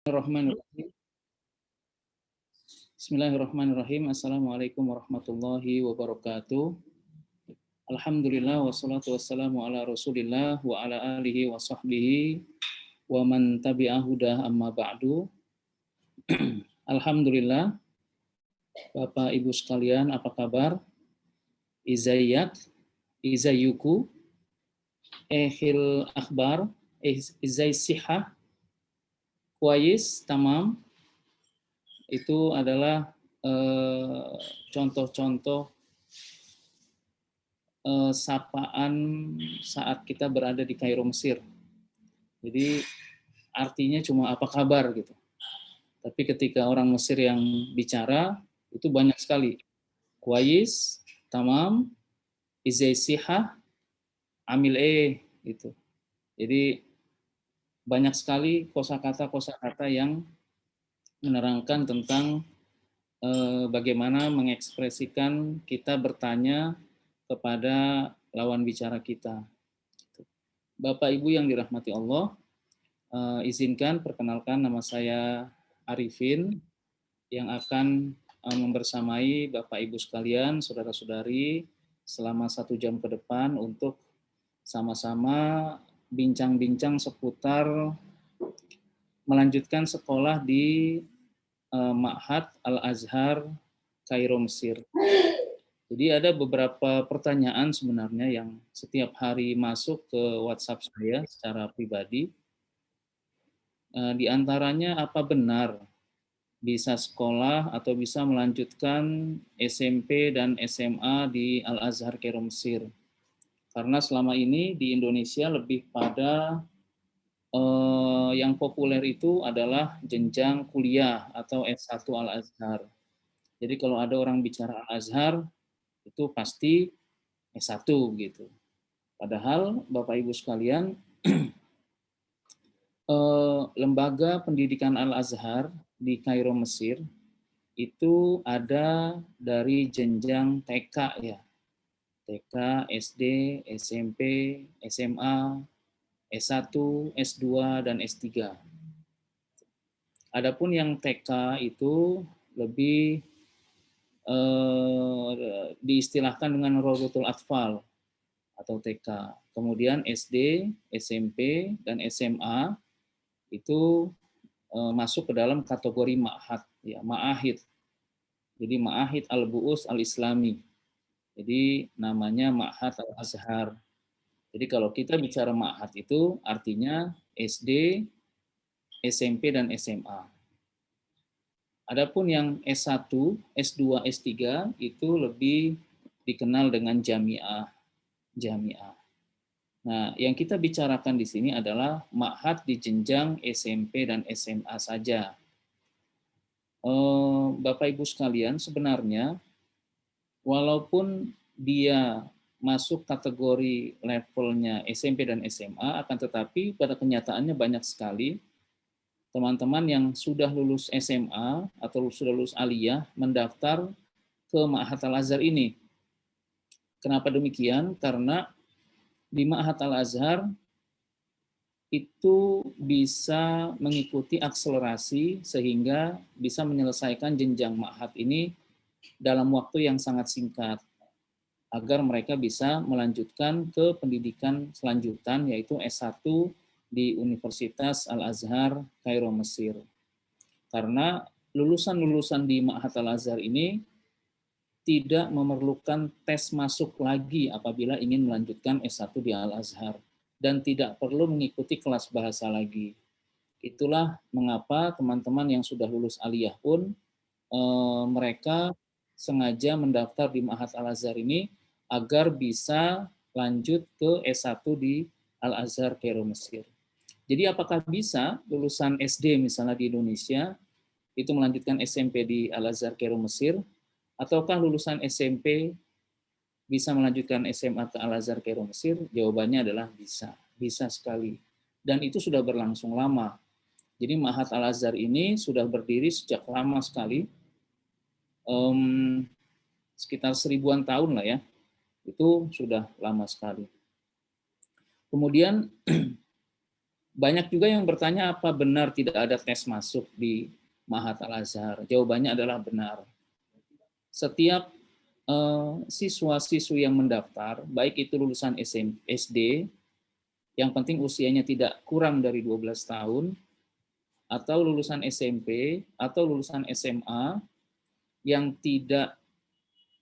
Bismillahirrahmanirrahim. Bismillahirrahmanirrahim. Assalamualaikum warahmatullahi wabarakatuh. Alhamdulillah wassalatu wassalamu ala Rasulillah wa ala alihi wa sahbihi wa man tabi'ah hudah amma ba'du. Alhamdulillah, Bapak Ibu sekalian, apa kabar? Izayat, izayuku, ehil akhbar, izay sihah, kuayis, tamam. Itu adalah contoh-contoh sapaan saat kita berada di Kairo, Mesir. Jadi artinya cuma apa kabar gitu. Tapi ketika orang Mesir yang bicara itu banyak sekali. Kuais, tamam, izay sihah, amil gitu. Jadi banyak sekali kosakata yang menerangkan tentang bagaimana mengekspresikan kita bertanya kepada lawan bicara kita. Bapak Ibu yang dirahmati Allah, izinkan perkenalkan nama saya Arifin yang akan membersamai Bapak Ibu sekalian, saudara-saudari selama 1 jam ke depan untuk sama-sama bincang-bincang seputar melanjutkan sekolah di Ma'had Al-Azhar Kairo, Mesir. Jadi ada beberapa pertanyaan sebenarnya yang setiap hari masuk ke WhatsApp saya secara pribadi. Di antaranya, apa benar bisa sekolah atau bisa melanjutkan SMP dan SMA di Al-Azhar Kairo, Mesir? Karena selama ini di Indonesia lebih pada yang populer itu adalah jenjang kuliah atau S1 Al-Azhar. Jadi kalau ada orang bicara Al-Azhar, itu pasti S1 gitu. Padahal Bapak Ibu sekalian, lembaga pendidikan Al-Azhar di Kairo, Mesir, itu ada dari jenjang TK ya. TK, SD, SMP, SMA, S1, S2, dan S3. Adapun yang TK itu lebih diistilahkan dengan Rodotul Atfal atau TK. Kemudian SD, SMP, dan SMA itu masuk ke dalam kategori ma'had, ya, ma'ahid. Jadi ma'ahid al-bu'us al-islami. Jadi namanya Ma'had Al-Azhar. Jadi kalau kita bicara ma'had itu artinya SD, SMP, dan SMA. Adapun yang S1, S2, S3 itu lebih dikenal dengan jamiah. Nah, yang kita bicarakan di sini adalah ma'had di jenjang SMP dan SMA saja. Bapak Ibu sekalian, sebenarnya walaupun dia masuk kategori levelnya SMP dan SMA, akan tetapi pada kenyataannya banyak sekali teman-teman yang sudah lulus SMA atau sudah lulus aliyah mendaftar ke Ma'had Al-Azhar ini. Kenapa demikian? Karena di Ma'had Al-Azhar itu bisa mengikuti akselerasi sehingga bisa menyelesaikan jenjang ma'had ini dalam waktu yang sangat singkat agar mereka bisa melanjutkan ke pendidikan selanjutan yaitu S1 di Universitas Al-Azhar Kairo, Mesir. Karena lulusan-lulusan di Ma'had Al-Azhar ini tidak memerlukan tes masuk lagi apabila ingin melanjutkan S1 di Al-Azhar dan tidak perlu mengikuti kelas bahasa lagi. Itulah mengapa teman-teman yang sudah lulus aliyah pun mereka sengaja mendaftar di Ma'had Al-Azhar ini agar bisa lanjut ke S1 di Al-Azhar Kairo, Mesir. Jadi apakah bisa lulusan SD misalnya di Indonesia itu melanjutkan SMP di Al-Azhar Kairo, Mesir, ataukah lulusan SMP bisa melanjutkan SMA ke Al-Azhar Kairo, Mesir? Jawabannya adalah bisa, bisa sekali. Dan itu sudah berlangsung lama. Jadi Ma'had Al-Azhar ini sudah berdiri sejak lama sekali, sekitar 1000-an tahun lah ya, itu sudah lama sekali. Kemudian Banyak juga yang bertanya apa benar tidak ada tes masuk di Ma'had Al-Azhar. Jawabannya adalah benar. Setiap siswa-siswi yang mendaftar, baik itu lulusan SD, yang penting usianya tidak kurang dari 12 tahun, atau lulusan SMP, atau lulusan SMA, yang tidak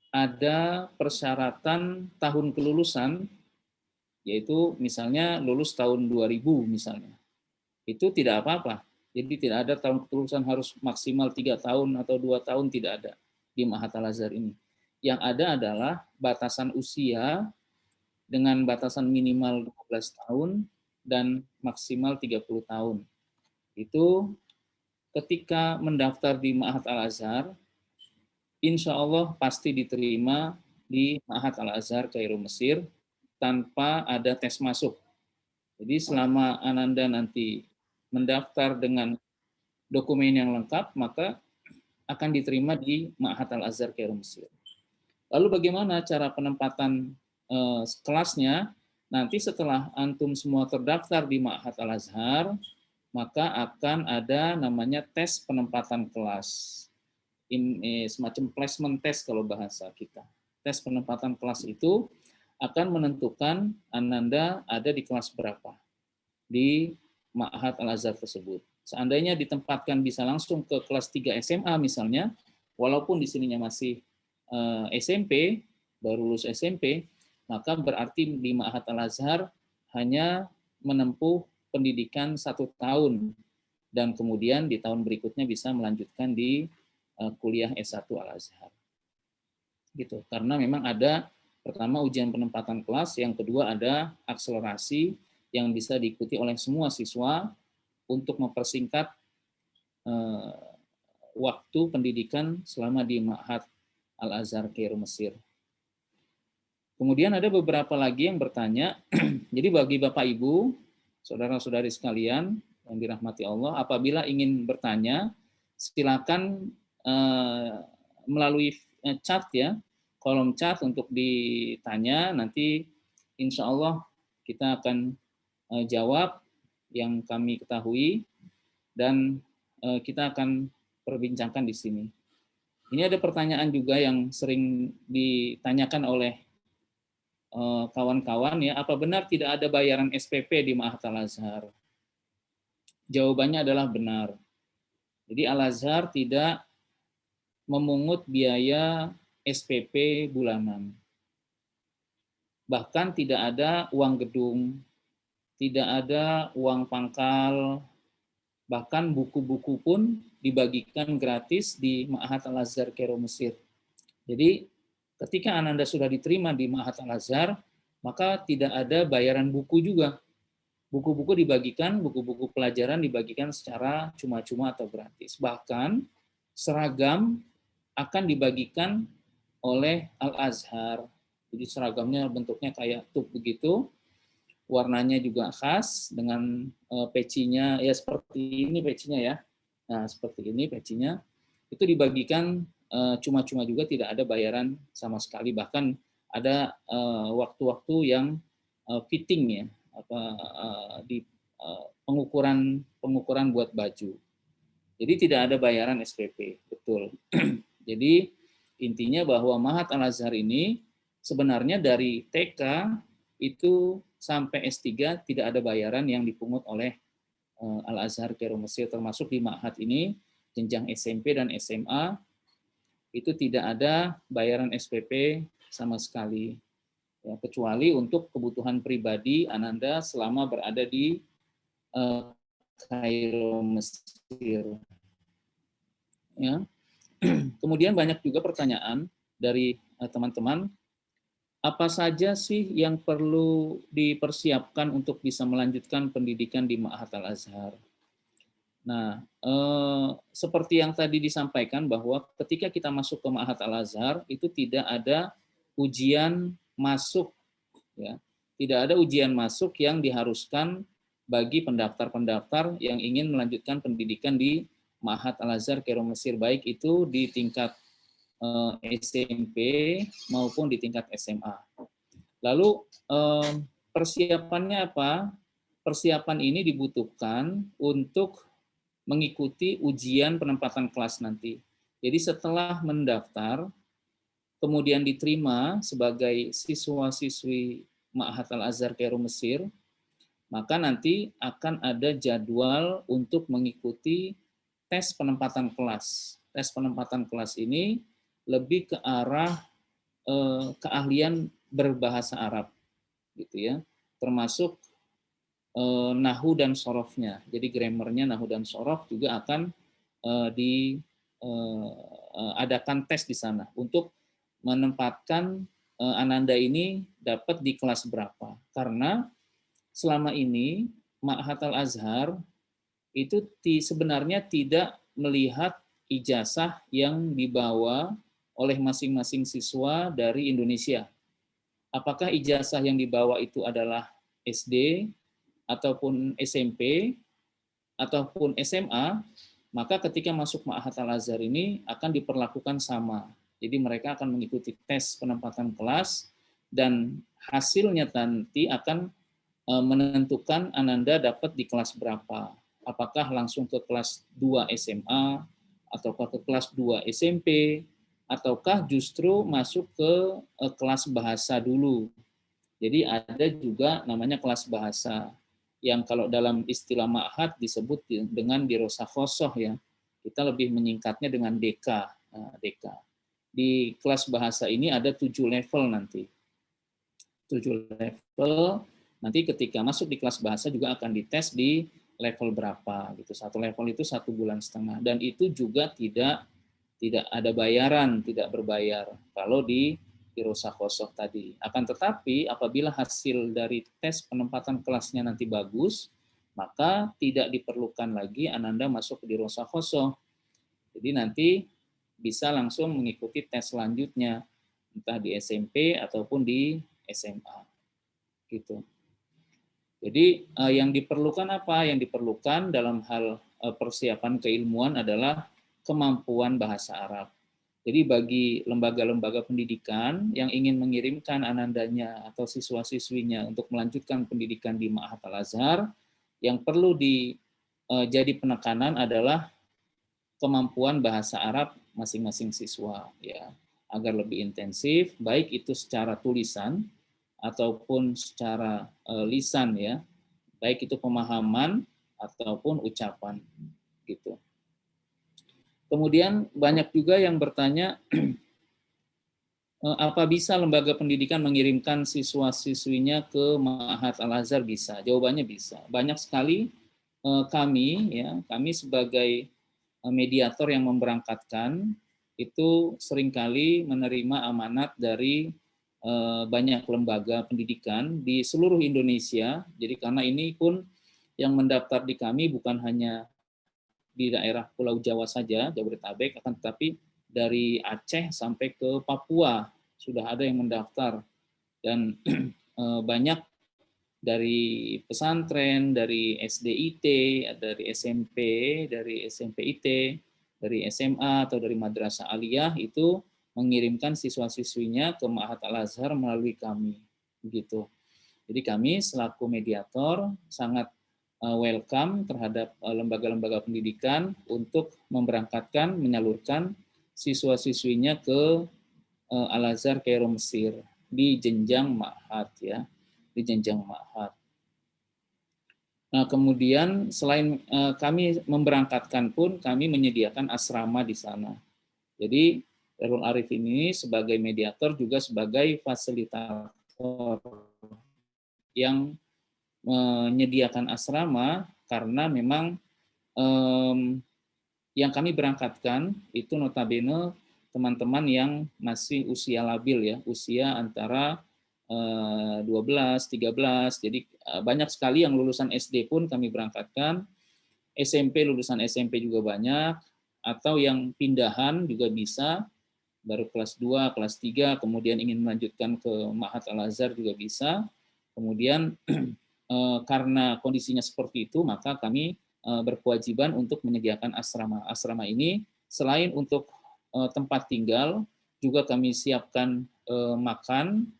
ada persyaratan tahun kelulusan, yaitu misalnya lulus tahun 2000 misalnya, itu tidak apa-apa. Jadi tidak ada tahun kelulusan harus maksimal 3 tahun atau 2 tahun, tidak ada di Ma'had Al-Azhar ini. Yang ada adalah batasan usia dengan batasan minimal 12 tahun dan maksimal 30 tahun. Itu ketika mendaftar di Ma'had Al-Azhar, insya Allah pasti diterima di Ma'had Al-Azhar Kairo Mesir tanpa ada tes masuk. Jadi selama Ananda nanti mendaftar dengan dokumen yang lengkap, maka akan diterima di Ma'had Al-Azhar Kairo Mesir. Lalu bagaimana cara penempatan kelasnya? Nanti setelah antum semua terdaftar di Ma'had Al-Azhar, maka akan ada namanya tes penempatan kelas. Semacam placement test kalau bahasa kita. Tes penempatan kelas itu akan menentukan Ananda ada di kelas berapa di Ma'had Al-Azhar tersebut. Seandainya ditempatkan bisa langsung ke kelas 3 SMA misalnya, walaupun di sininya masih SMP, baru lulus SMP, maka berarti di Ma'had Al-Azhar hanya menempuh pendidikan 1 tahun, dan kemudian di tahun berikutnya bisa melanjutkan di kuliah S1 Al-Azhar. Gitu. Karena memang ada pertama ujian penempatan kelas, yang kedua ada akselerasi yang bisa diikuti oleh semua siswa untuk mempersingkat waktu pendidikan selama di Ma'had Al-Azhar Kairo Mesir. Kemudian ada beberapa lagi yang bertanya, jadi bagi Bapak Ibu, saudara-saudari sekalian yang dirahmati Allah, apabila ingin bertanya, silakan melalui chat ya, kolom chat untuk ditanya, nanti insya Allah kita akan jawab yang kami ketahui, dan kita akan perbincangkan di sini. Ini ada pertanyaan juga yang sering ditanyakan oleh kawan-kawan ya, apa benar tidak ada bayaran SPP di Ma'had Al-Azhar? Jawabannya adalah benar. Jadi Al-Azhar tidak memungut biaya SPP bulanan. Bahkan tidak ada uang gedung, tidak ada uang pangkal, bahkan buku-buku pun dibagikan gratis di Ma'had Al-Azhar Kairo Mesir. Jadi ketika Ananda sudah diterima di Ma'had Al-Azhar, maka tidak ada bayaran buku juga. Buku-buku dibagikan, buku-buku pelajaran dibagikan secara cuma-cuma atau gratis. Bahkan seragam akan dibagikan oleh Al-Azhar. Jadi seragamnya bentuknya kayak tub begitu, warnanya juga khas dengan pecinya ya seperti ini pecinya ya. Nah, seperti ini pecinya. Itu dibagikan cuma-cuma juga, tidak ada bayaran sama sekali. Bahkan ada waktu-waktu yang fitting ya, di pengukuran buat baju. Jadi tidak ada bayaran SPP, betul. Jadi intinya bahwa Ma'had Al-Azhar ini sebenarnya dari TK itu sampai S3 tidak ada bayaran yang dipungut oleh Al-Azhar Kairo Mesir, termasuk di Ma'had ini jenjang SMP dan SMA itu tidak ada bayaran SPP sama sekali. Ya, kecuali untuk kebutuhan pribadi Ananda selama berada di Kairo Mesir. Ya. Kemudian banyak juga pertanyaan dari teman-teman, apa saja sih yang perlu dipersiapkan untuk bisa melanjutkan pendidikan di Ma'had Al-Azhar? Nah, seperti yang tadi disampaikan bahwa ketika kita masuk ke Ma'had Al-Azhar itu tidak ada ujian masuk, ya, tidak ada ujian masuk yang diharuskan bagi pendaftar-pendaftar yang ingin melanjutkan pendidikan di Ma'had Al-Azhar Kairo Mesir, baik itu di tingkat SMP maupun di tingkat SMA. Lalu persiapannya apa? persiapan ini dibutuhkan untuk mengikuti ujian penempatan kelas nanti. Jadi setelah mendaftar, kemudian diterima sebagai siswa-siswi Ma'had Al-Azhar Kairo Mesir, maka nanti akan ada jadwal untuk mengikuti tes penempatan kelas. Tes penempatan kelas ini lebih ke arah keahlian berbahasa Arab, gitu ya, termasuk nahu dan sorofnya. Jadi grammarnya nahu dan sorof juga akan diadakan tes di sana untuk menempatkan Ananda ini dapat di kelas berapa. Karena selama ini Ma'had Al-Azhar itu sebenarnya tidak melihat ijazah yang dibawa oleh masing-masing siswa dari Indonesia. Apakah ijazah yang dibawa itu adalah SD, ataupun SMP, ataupun SMA, maka ketika masuk Ma'had Al-Azhar ini akan diperlakukan sama. Jadi mereka akan mengikuti tes penempatan kelas, dan hasilnya nanti akan menentukan Ananda dapat di kelas berapa. Apakah langsung ke kelas 2 SMA, ataukah ke kelas 2 SMP, ataukah justru masuk ke kelas bahasa dulu. Jadi ada juga namanya kelas bahasa, yang kalau dalam istilah ma'had disebut dengan dirosah khosoh ya. Kita lebih menyingkatnya dengan DK. Nah, DK. Di kelas bahasa ini ada 7 level nanti. 7 level, nanti ketika masuk di kelas bahasa juga akan dites di level berapa gitu. Satu level itu 1,5 bulan. Dan itu juga tidak ada bayaran, tidak berbayar kalau di dirosah khosoh tadi. Akan tetapi apabila hasil dari tes penempatan kelasnya nanti bagus, maka tidak diperlukan lagi Ananda masuk ke dirosah khosoh. Jadi nanti bisa langsung mengikuti tes selanjutnya, entah di SMP ataupun di SMA. Gitu. Jadi yang diperlukan apa? Yang diperlukan dalam hal persiapan keilmuan adalah kemampuan bahasa Arab. Jadi bagi lembaga-lembaga pendidikan yang ingin mengirimkan anandanya atau siswa-siswinya untuk melanjutkan pendidikan di Ma'had Al-Azhar, yang perlu jadi penekanan adalah kemampuan bahasa Arab masing-masing siswa, ya, agar lebih intensif, baik itu secara tulisan ataupun secara lisan, ya, baik itu pemahaman ataupun ucapan, gitu. Kemudian banyak juga yang bertanya, apa bisa lembaga pendidikan mengirimkan siswa-siswinya ke Ma'had Al-Azhar? Bisa, jawabannya bisa. Banyak sekali kami sebagai mediator yang memberangkatkan, itu seringkali menerima amanat dari banyak lembaga pendidikan di seluruh Indonesia. Jadi karena ini pun yang mendaftar di kami bukan hanya di daerah Pulau Jawa saja, Jabodetabek, akan tetapi dari Aceh sampai ke Papua sudah ada yang mendaftar, dan banyak dari pesantren, dari SDIT, dari SMP, dari SMPIT, dari SMA atau dari Madrasah Aliyah itu mengirimkan siswa-siswinya ke Ma'had Al-Azhar melalui kami, begitu. Jadi kami selaku mediator sangat welcome terhadap lembaga-lembaga pendidikan untuk memberangkatkan, menyalurkan siswa-siswinya ke Al-Azhar Kairo Mesir di jenjang ma'had, ya, di jenjang ma'had. Nah, kemudian selain kami memberangkatkan pun kami menyediakan asrama di sana. Jadi Darul Arif ini sebagai mediator juga sebagai fasilitator yang menyediakan asrama, karena memang yang kami berangkatkan itu notabene teman-teman yang masih usia labil, ya, usia antara 12, 13, jadi banyak sekali yang lulusan SD pun kami berangkatkan, SMP, lulusan SMP juga banyak, atau yang pindahan juga bisa, baru kelas 2, kelas 3, kemudian ingin melanjutkan ke Ma'had Al-Azhar juga bisa. Kemudian karena kondisinya seperti itu, maka kami berkewajiban untuk menyediakan asrama. Asrama ini selain untuk tempat tinggal, juga kami siapkan makan.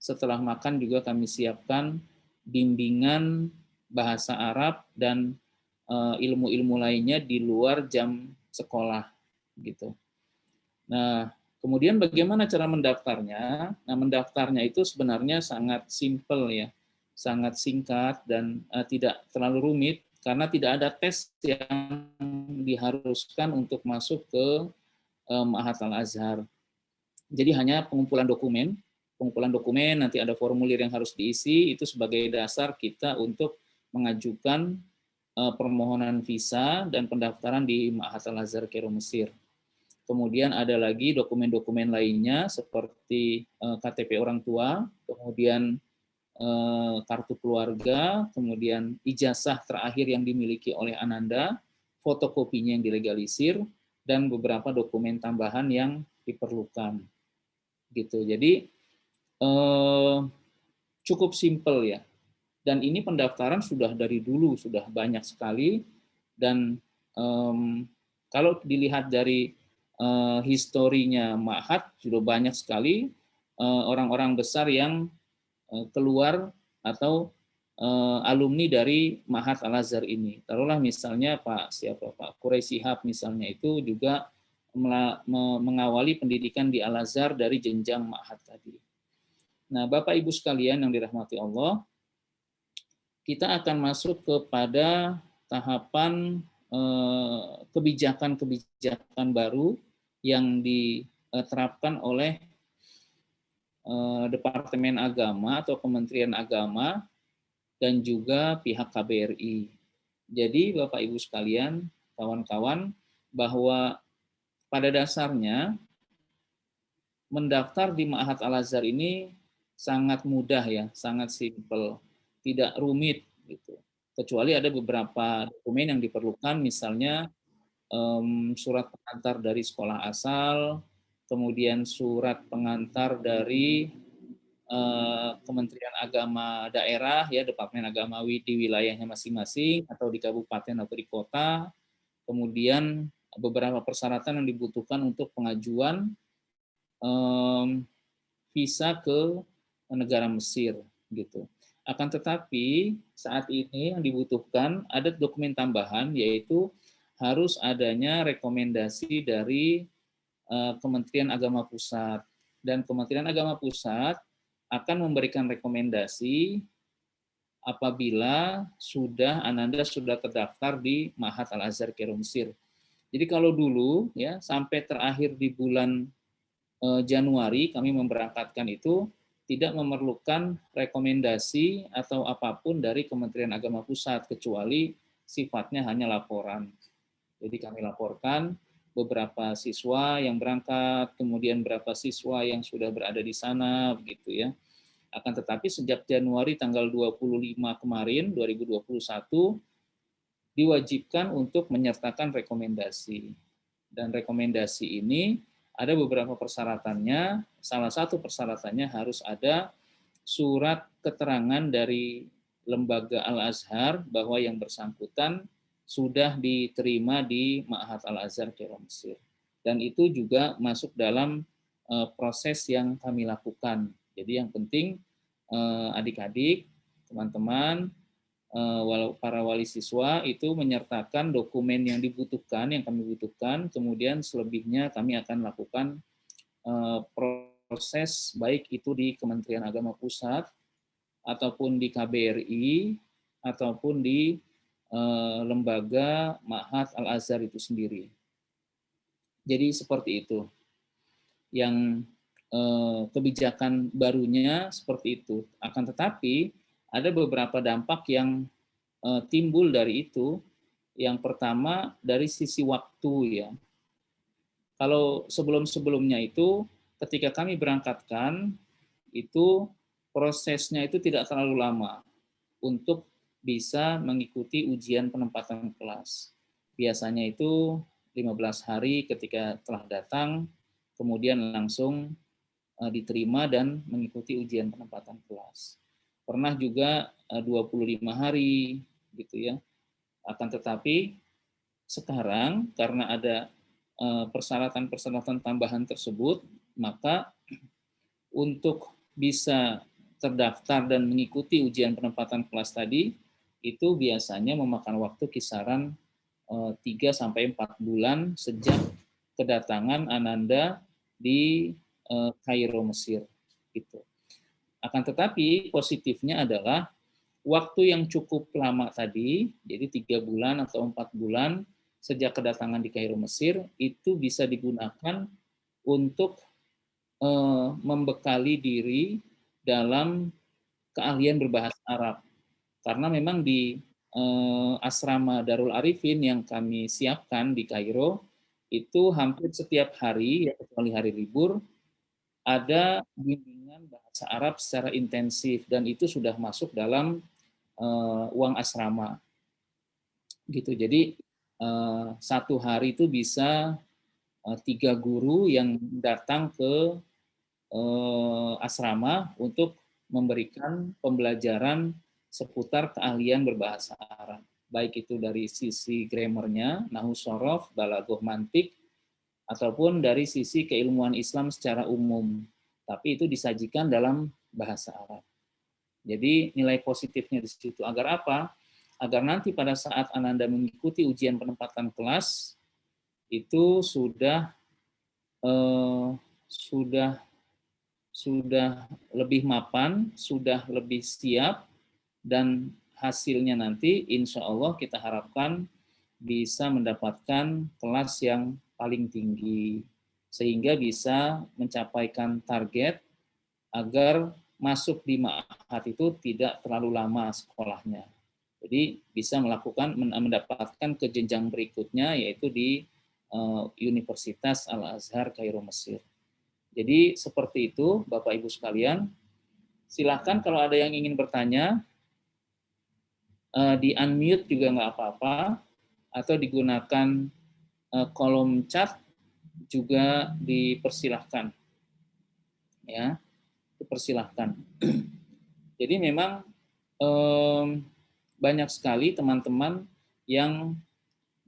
Setelah makan juga kami siapkan bimbingan bahasa Arab dan ilmu-ilmu lainnya di luar jam sekolah gitu. Nah, kemudian bagaimana cara mendaftarnya? Nah, mendaftarnya itu sebenarnya sangat simpel ya, sangat singkat dan tidak terlalu rumit karena tidak ada tes yang diharuskan untuk masuk ke Ma'had Al-Azhar. Jadi hanya pengumpulan dokumen, nanti ada formulir yang harus diisi, itu sebagai dasar kita untuk mengajukan permohonan visa dan pendaftaran di Ma'had Al-Azhar Kairo Mesir. Kemudian ada lagi dokumen-dokumen lainnya seperti KTP orang tua, kemudian kartu keluarga, kemudian ijazah terakhir yang dimiliki oleh Ananda, fotokopinya yang dilegalisir, dan beberapa dokumen tambahan yang diperlukan. Gitu. Jadi cukup simpel ya. Dan ini pendaftaran sudah dari dulu sudah banyak sekali dan kalau dilihat dari historinya Ma'had sudah banyak sekali orang-orang besar yang keluar atau alumni dari Ma'had Al-Azhar ini. Taruhlah misalnya Pak Quraisy Shihab misalnya itu juga mengawali pendidikan di Al-Azhar dari jenjang Ma'had tadi. Nah, Bapak Ibu sekalian yang dirahmati Allah, kita akan masuk kepada tahapan kebijakan-kebijakan baru yang diterapkan oleh Departemen Agama atau Kementerian Agama dan juga pihak KBRI. Jadi Bapak Ibu sekalian, kawan-kawan, bahwa pada dasarnya mendaftar di Ma'had Al-Azhar ini sangat mudah ya, sangat simpel, tidak rumit gitu. Kecuali ada beberapa dokumen yang diperlukan, misalnya surat pengantar dari sekolah asal, kemudian surat pengantar dari Kementerian Agama daerah ya, Departemen Agama di wilayahnya masing-masing atau di kabupaten atau di kota. Kemudian beberapa persyaratan yang dibutuhkan untuk pengajuan visa ke negara Mesir gitu. Akan tetapi saat ini yang dibutuhkan ada dokumen tambahan, yaitu harus adanya rekomendasi dari Kementerian Agama Pusat, dan Kementerian Agama Pusat akan memberikan rekomendasi apabila Ananda sudah terdaftar di Ma'had Al-Azhar Kairo Mesir. Jadi kalau dulu ya sampai terakhir di bulan Januari kami memberangkatkan itu tidak memerlukan rekomendasi atau apapun dari Kementerian Agama Pusat kecuali sifatnya hanya laporan. Jadi kami laporkan beberapa siswa yang berangkat, kemudian berapa siswa yang sudah berada di sana, begitu ya. Akan tetapi sejak Januari tanggal 25 kemarin, 2021, diwajibkan untuk menyertakan rekomendasi. Dan rekomendasi ini ada beberapa persyaratannya. Salah satu persyaratannya harus ada surat keterangan dari Lembaga Al-Azhar bahwa yang bersangkutan sudah diterima di Ma'had Al-Azhar Kairo Mesir. Dan itu juga masuk dalam proses yang kami lakukan. Jadi yang penting adik-adik, teman-teman, para wali siswa itu menyertakan dokumen yang dibutuhkan, yang kami butuhkan, kemudian selebihnya kami akan lakukan proses baik itu di Kementerian Agama Pusat, ataupun di KBRI, ataupun di lembaga Ma'had Al-Azhar itu sendiri. Jadi seperti itu. Yang kebijakan barunya seperti itu. Akan tetapi ada beberapa dampak yang timbul dari itu. Yang pertama dari sisi waktu ya. Kalau sebelum-sebelumnya itu ketika kami berangkatkan itu prosesnya itu tidak terlalu lama untuk bisa mengikuti ujian penempatan kelas. Biasanya itu 15 hari ketika telah datang, kemudian langsung diterima dan mengikuti ujian penempatan kelas. Pernah juga 25 hari gitu ya. Akan tetapi sekarang karena ada persyaratan-persyaratan tambahan tersebut, maka untuk bisa terdaftar dan mengikuti ujian penempatan kelas tadi itu biasanya memakan waktu kisaran 3 sampai 4 bulan sejak kedatangan Ananda di Kairo, Mesir. Gitu. Akan tetapi positifnya adalah waktu yang cukup lama tadi, jadi 3 bulan atau 4 bulan sejak kedatangan di Kairo, Mesir, itu bisa digunakan untuk membekali diri dalam keahlian berbahasa Arab. Karena memang di asrama Darul Arifin yang kami siapkan di Kairo, itu hampir setiap hari, ya kecuali hari libur, ada bimbingan bahasa Arab secara intensif, dan itu sudah masuk dalam uang asrama. Gitu. Jadi satu hari itu bisa 3 guru yang datang ke asrama untuk memberikan pembelajaran seputar keahlian berbahasa Arab. Baik itu dari sisi grammarnya, nahu sorof, balagoh mantik, ataupun dari sisi keilmuan Islam secara umum. Tapi itu disajikan dalam bahasa Arab. Jadi nilai positifnya di situ. Agar apa? Agar nanti pada saat Ananda mengikuti ujian penempatan kelas, itu sudah lebih mapan, sudah lebih siap, dan hasilnya nanti insya Allah kita harapkan bisa mendapatkan kelas yang paling tinggi, sehingga bisa mencapaikan target agar masuk di ma'had itu tidak terlalu lama sekolahnya. Jadi bisa mendapatkan ke jenjang berikutnya, yaitu di Universitas Al-Azhar Kairo, Mesir. Jadi seperti itu Bapak Ibu sekalian. Silakan kalau ada yang ingin bertanya, di unmute juga nggak apa-apa, atau digunakan kolom chat juga dipersilahkan. Ya, dipersilahkan. Jadi memang banyak sekali teman-teman yang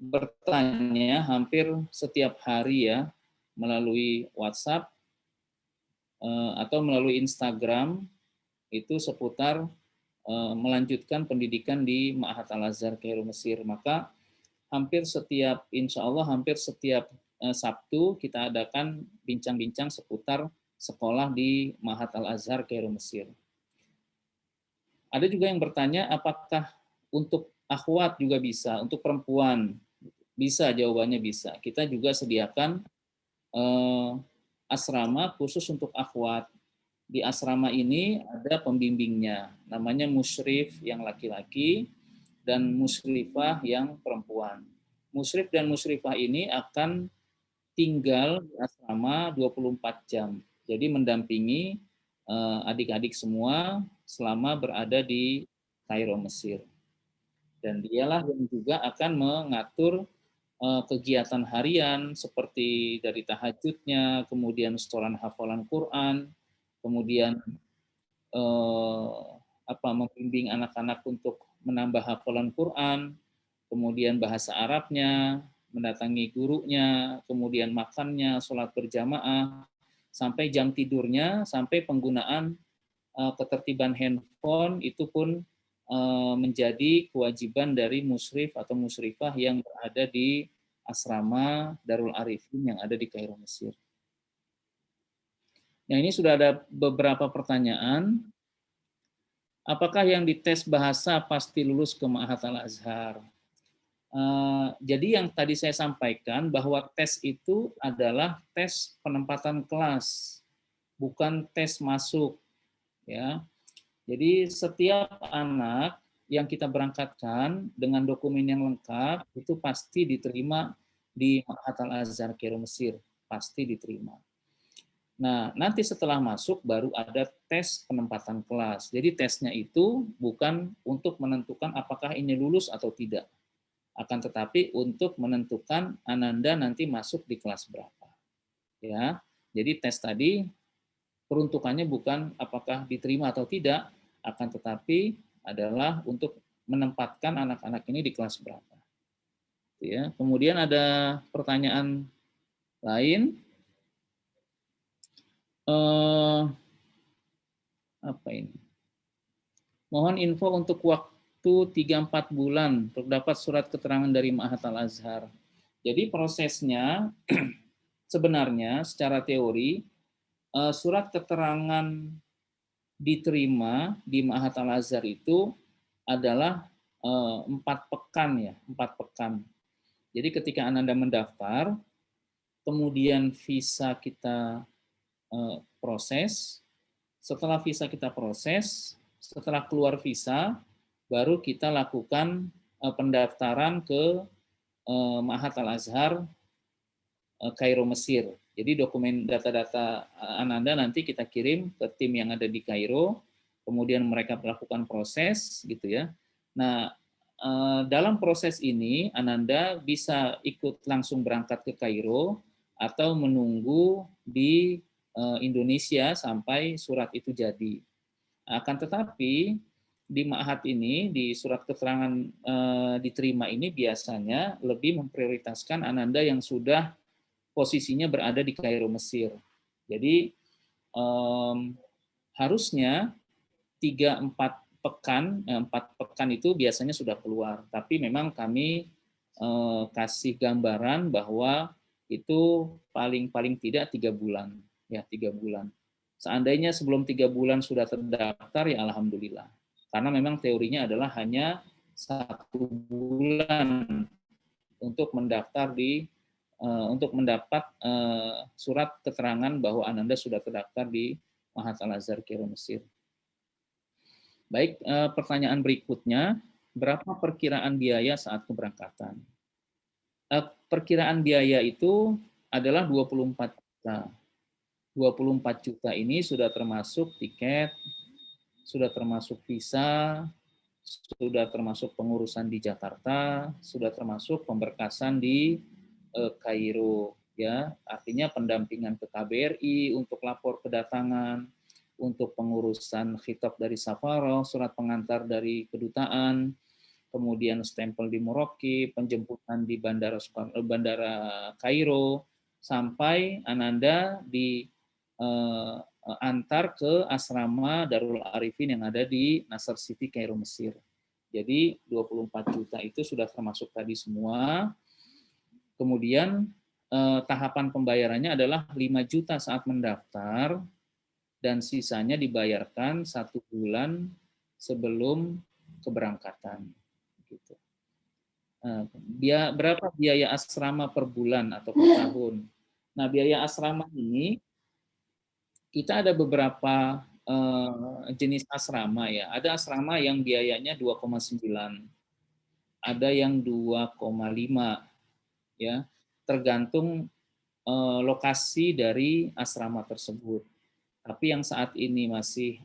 bertanya hampir setiap hari ya, melalui WhatsApp atau melalui Instagram, itu seputar melanjutkan pendidikan di Ma'had Al-Azhar Kairo, Mesir. Maka hampir setiap, insya Allah hampir setiap Sabtu kita adakan bincang-bincang seputar sekolah di Ma'had Al-Azhar Kairo, Mesir. Ada juga yang bertanya apakah untuk akhwat juga bisa, untuk perempuan bisa, jawabannya bisa. Kita juga sediakan asrama khusus untuk akhwat. Di asrama ini ada pembimbingnya, namanya musyrif yang laki-laki dan musyrifah yang perempuan. Musyrif dan musyrifah ini akan tinggal di asrama 24 jam. Jadi mendampingi adik-adik semua selama berada di Kairo, Mesir. Dan dialah yang juga akan mengatur kegiatan harian seperti dari tahajudnya, kemudian setoran hafalan Quran, kemudian membimbing anak-anak untuk menambah hafalan Quran, kemudian bahasa Arabnya, mendatangi gurunya, kemudian makannya, sholat berjamaah, sampai jam tidurnya, sampai penggunaan ketertiban handphone itu pun menjadi kewajiban dari musyrif atau musyrifah yang berada di asrama Darul Arifin yang ada di Kairo, Mesir. Nah, ini sudah ada beberapa pertanyaan. Apakah yang dites bahasa pasti lulus ke Ma'had Al-Azhar? Jadi yang tadi saya sampaikan bahwa tes itu adalah tes penempatan kelas, bukan tes masuk. Ya, jadi setiap anak yang kita berangkatkan dengan dokumen yang lengkap itu pasti diterima di Ma'had Al-Azhar Kairo, Mesir, pasti diterima. Nah, nanti setelah masuk baru ada tes penempatan kelas. Jadi tesnya itu bukan untuk menentukan apakah ini lulus atau tidak. Akan tetapi untuk menentukan Ananda nanti masuk di kelas berapa. Ya. Jadi tes tadi peruntukannya bukan apakah diterima atau tidak, akan tetapi adalah untuk menempatkan anak-anak ini di kelas berapa. Ya. Kemudian ada pertanyaan lain. Apa ini? Mohon info untuk waktu 3-4 bulan untuk dapat surat keterangan dari Ma'had Al-Azhar. Jadi prosesnya sebenarnya secara teori surat keterangan diterima di Ma'had Al-Azhar itu adalah 4 pekan ya, 4 pekan. Jadi ketika Ananda mendaftar, kemudian visa kita proses, setelah visa kita proses, setelah keluar visa, baru kita lakukan pendaftaran ke Ma'had Al-Azhar Kairo, Mesir. Jadi dokumen data-data Ananda nanti kita kirim ke tim yang ada di Kairo, kemudian mereka melakukan proses gitu ya. Nah, dalam proses ini Ananda bisa ikut langsung berangkat ke Kairo atau menunggu di Indonesia sampai surat itu jadi. Akan tetapi di Ma'had ini, di surat keterangan diterima ini biasanya lebih memprioritaskan Ananda yang sudah posisinya berada di Kairo, Mesir. Jadi harusnya 4 pekan itu biasanya sudah keluar. Tapi memang kami kasih gambaran bahwa itu paling tidak 3 bulan, ya 3 bulan. Seandainya sebelum 3 bulan sudah terdaftar, ya alhamdulillah. Karena memang teorinya adalah hanya 1 bulan untuk mendaftar untuk mendapat surat keterangan bahwa Ananda sudah terdaftar di Ma'had Al-Azhar Kairo, Mesir. Baik, pertanyaan berikutnya, berapa perkiraan biaya saat keberangkatan? Perkiraan biaya itu adalah 24 juta. 24 juta ini sudah termasuk tiket, sudah termasuk visa, sudah termasuk pengurusan di Jakarta, sudah termasuk pemberkasan di Kairo, ya, artinya pendampingan ke KBRI untuk lapor kedatangan, untuk pengurusan khitab dari Safaroh, surat pengantar dari kedutaan, kemudian stempel di Merauke, penjemputan di bandara Kairo, sampai Ananda antar ke asrama Darul Arifin yang ada di Nasr City, Kairo, Mesir. Jadi 24 juta itu sudah termasuk tadi semua. Kemudian tahapan pembayarannya adalah 5 juta saat mendaftar dan sisanya dibayarkan 1 bulan sebelum keberangkatan. Gitu. Berapa biaya asrama per bulan atau per tahun? Nah, biaya asrama ini kita ada beberapa jenis asrama ya. Ada asrama yang biayanya 2,9, ada yang 2,5 ya, tergantung lokasi dari asrama tersebut. Tapi yang saat ini masih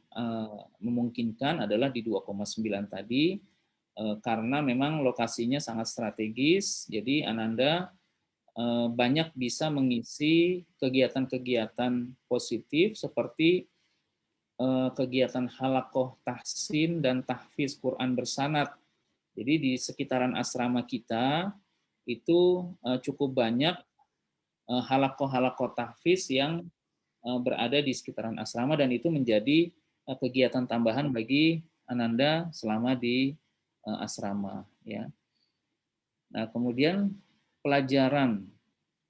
memungkinkan adalah di 2,9 tadi, karena memang lokasinya sangat strategis, jadi Ananda banyak bisa mengisi kegiatan-kegiatan positif seperti kegiatan halakoh tahsin dan tahfiz Quran bersanad. Jadi di sekitaran asrama kita itu cukup banyak halakoh tahfiz yang berada di sekitaran asrama dan itu menjadi kegiatan tambahan bagi Ananda selama di asrama. Ya. Nah, kemudian pelajaran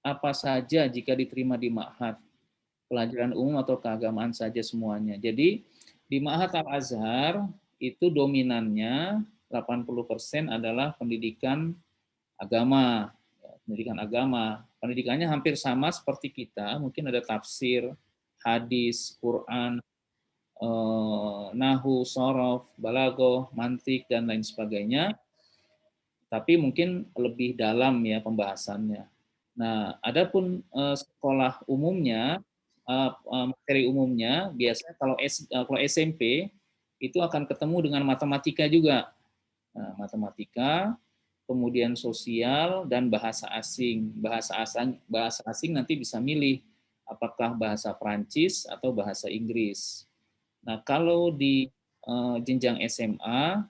apa saja jika diterima di Ma'had? Pelajaran umum atau keagamaan saja semuanya. Jadi di Ma'had Al-Azhar itu dominannya 80% adalah pendidikan agama. Pendidikan agama. Pendidikannya hampir sama seperti kita, mungkin ada tafsir, hadis, Quran, nahu, sorof, balagoh, mantik, dan lain sebagainya. Tapi mungkin lebih dalam ya pembahasannya. Nah, adapun sekolah umumnya, materi umumnya, biasanya kalau SMP itu akan ketemu dengan matematika juga. Nah, matematika, kemudian sosial dan bahasa asing. Bahasa asing nanti bisa milih apakah bahasa Prancis atau bahasa Inggris. Nah, kalau di jenjang SMA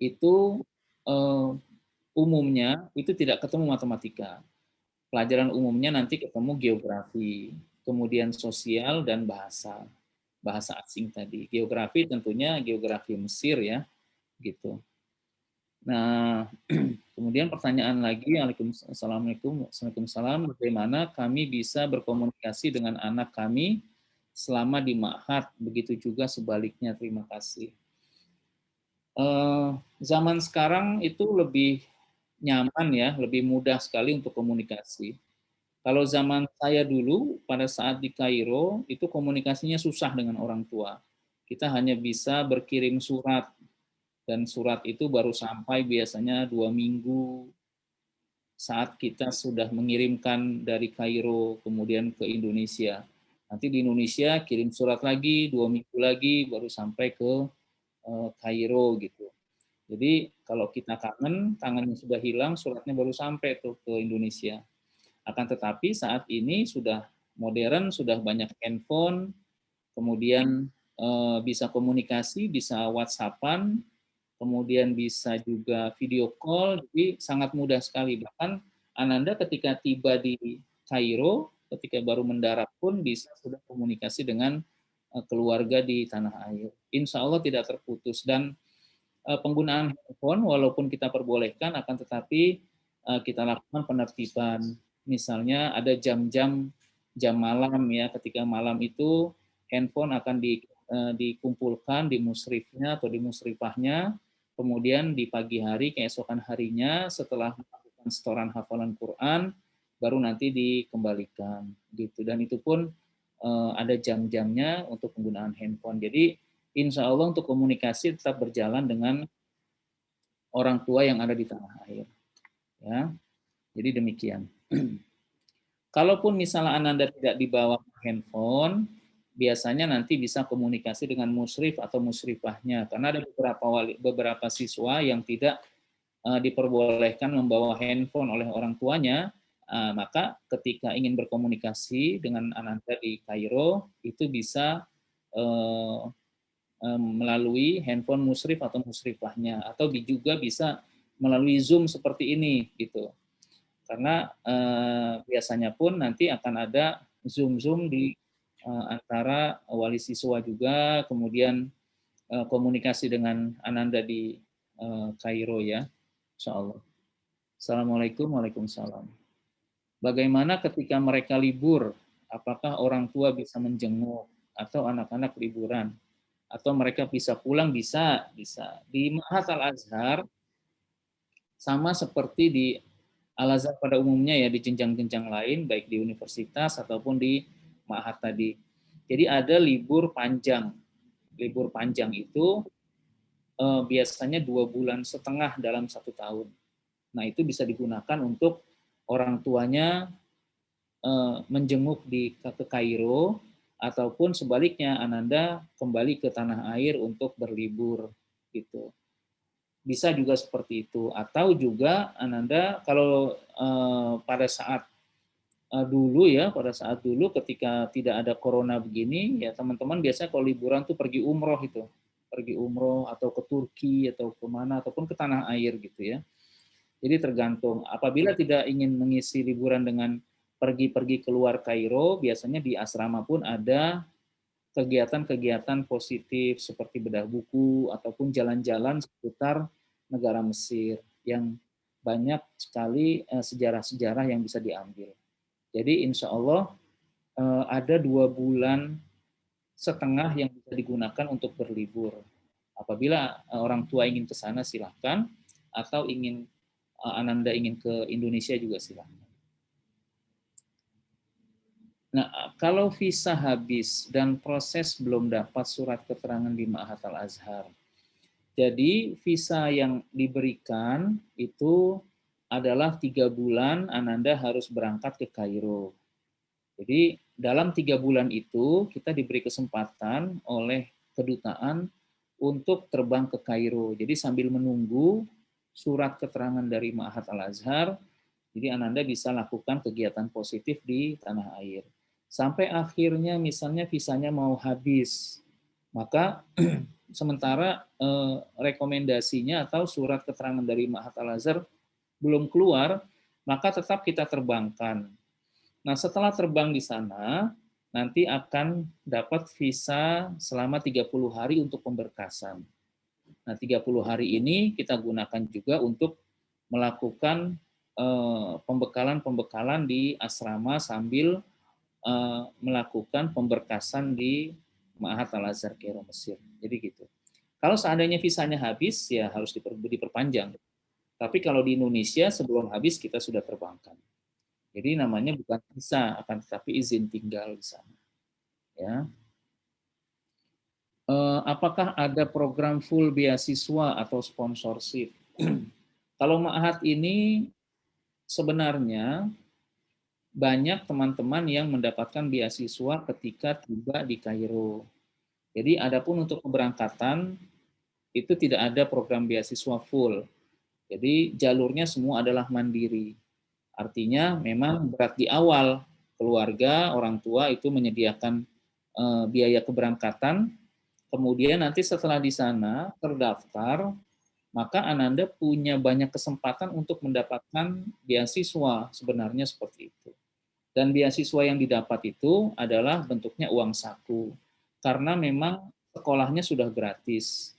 itu umumnya itu tidak ketemu matematika. Pelajaran umumnya nanti ketemu geografi, kemudian sosial dan bahasa asing tadi. Geografi tentunya geografi Mesir ya, gitu. Nah, kemudian pertanyaan lagi, Assalamualaikum, Waalaikumsalam, bagaimana kami bisa berkomunikasi dengan anak kami selama di ma'had, begitu juga sebaliknya, terima kasih. Zaman sekarang itu lebih nyaman ya, lebih mudah sekali untuk komunikasi. Kalau zaman saya dulu, pada saat di Kairo, itu komunikasinya susah dengan orang tua. Kita hanya bisa berkirim surat, dan surat itu baru sampai biasanya 2 minggu saat kita sudah mengirimkan dari Kairo kemudian ke Indonesia. Nanti di Indonesia kirim surat lagi, 2 minggu lagi baru sampai ke Kairo gitu. Jadi kalau kita kangen, tangannya sudah hilang, suratnya baru sampai tuh ke Indonesia. Akan tetapi saat ini sudah modern, sudah banyak handphone, kemudian bisa komunikasi, bisa WhatsAppan, kemudian bisa juga video call, jadi sangat mudah sekali. Bahkan Ananda ketika tiba di Kairo, ketika baru mendarat pun bisa sudah komunikasi dengan keluarga di tanah air. Insya Allah tidak terputus. Dan penggunaan handphone, walaupun kita perbolehkan, akan tetapi kita lakukan penertiban. Misalnya ada jam malam ya, ketika malam itu handphone akan dikumpulkan di musrifnya atau di musrifahnya, kemudian di pagi hari, keesokan harinya, setelah melakukan setoran hafalan Quran, baru nanti dikembalikan gitu. Dan itu pun ada jam-jamnya untuk penggunaan handphone. Jadi insya Allah untuk komunikasi tetap berjalan dengan orang tua yang ada di tanah air. Ya, jadi demikian. Kalaupun misalnya Ananda tidak dibawa handphone, biasanya nanti bisa komunikasi dengan musrif atau musrifahnya, karena ada beberapa siswa yang tidak diperbolehkan membawa handphone oleh orang tuanya, maka ketika ingin berkomunikasi dengan Ananda di Kairo, itu bisa melalui handphone musrif atau musrifahnya, atau juga bisa melalui Zoom seperti ini gitu. Karena biasanya pun nanti akan ada Zoom di antara wali siswa juga, kemudian komunikasi dengan Ananda di Kairo ya, insya Allah. Assalamualaikum, waalaikumsalam. Bagaimana ketika mereka libur? Apakah orang tua bisa menjenguk atau anak-anak liburan? Atau mereka bisa pulang? Bisa, bisa. Di Ma'had Al-Azhar sama seperti di Al-Azhar pada umumnya ya, di jenjang-jenjang lain, baik di universitas ataupun di Ma'had tadi. Jadi ada libur panjang. Libur panjang itu biasanya 2,5 bulan dalam 1 tahun. Nah itu bisa digunakan untuk orang tuanya menjenguk ke Kairo, ataupun sebaliknya Ananda kembali ke tanah air untuk berlibur gitu. Bisa juga seperti itu. Atau juga Ananda kalau pada saat dulu ketika tidak ada corona begini, ya teman-teman biasanya kalau liburan tuh pergi umroh itu. Pergi umroh atau ke Turki atau kemana, ataupun ke tanah air gitu ya. Jadi tergantung. Apabila tidak ingin mengisi liburan dengan pergi-pergi keluar Kairo, biasanya di asrama pun ada kegiatan-kegiatan positif seperti bedah buku ataupun jalan-jalan seputar negara Mesir yang banyak sekali sejarah-sejarah yang bisa diambil. Jadi insya Allah ada 2,5 bulan yang bisa digunakan untuk berlibur. Apabila orang tua ingin ke sana silahkan, atau Ananda ingin ke Indonesia juga silahkan. Nah, kalau visa habis dan proses belum dapat surat keterangan di Ma'had Al-Azhar, jadi visa yang diberikan itu adalah 3 bulan Ananda harus berangkat ke Kairo. Jadi dalam 3 bulan itu kita diberi kesempatan oleh kedutaan untuk terbang ke Kairo. Jadi sambil menunggu surat keterangan dari Ma'had Al-Azhar, jadi Ananda bisa lakukan kegiatan positif di tanah air. Sampai akhirnya misalnya visanya mau habis, maka sementara rekomendasinya atau surat keterangan dari Ma'had Al-Azhar belum keluar, maka tetap kita terbangkan. Nah, setelah terbang di sana, nanti akan dapat visa selama 30 hari untuk pemberkasan. Nah, 30 hari ini kita gunakan juga untuk melakukan pembekalan-pembekalan di asrama sambil melakukan pemberkasan di Ma'had Al-Azhar Kairo Mesir. Jadi gitu. Kalau seandainya visanya habis, ya harus diperpanjang. Tapi kalau di Indonesia sebelum habis kita sudah terbangkan. Jadi namanya bukan visa, akan tetapi izin tinggal di sana. Ya. Apakah ada program full beasiswa atau sponsorship? Kalau Ma'had ini sebenarnya banyak teman-teman yang mendapatkan beasiswa ketika tiba di Kairo. Jadi adapun untuk keberangkatan itu tidak ada program beasiswa full. Jadi jalurnya semua adalah mandiri. Artinya memang berat di awal keluarga, orang tua itu menyediakan biaya keberangkatan, kemudian nanti setelah di sana terdaftar, maka Ananda punya banyak kesempatan untuk mendapatkan beasiswa, sebenarnya seperti itu. Dan beasiswa yang didapat itu adalah bentuknya uang saku. Karena memang sekolahnya sudah gratis.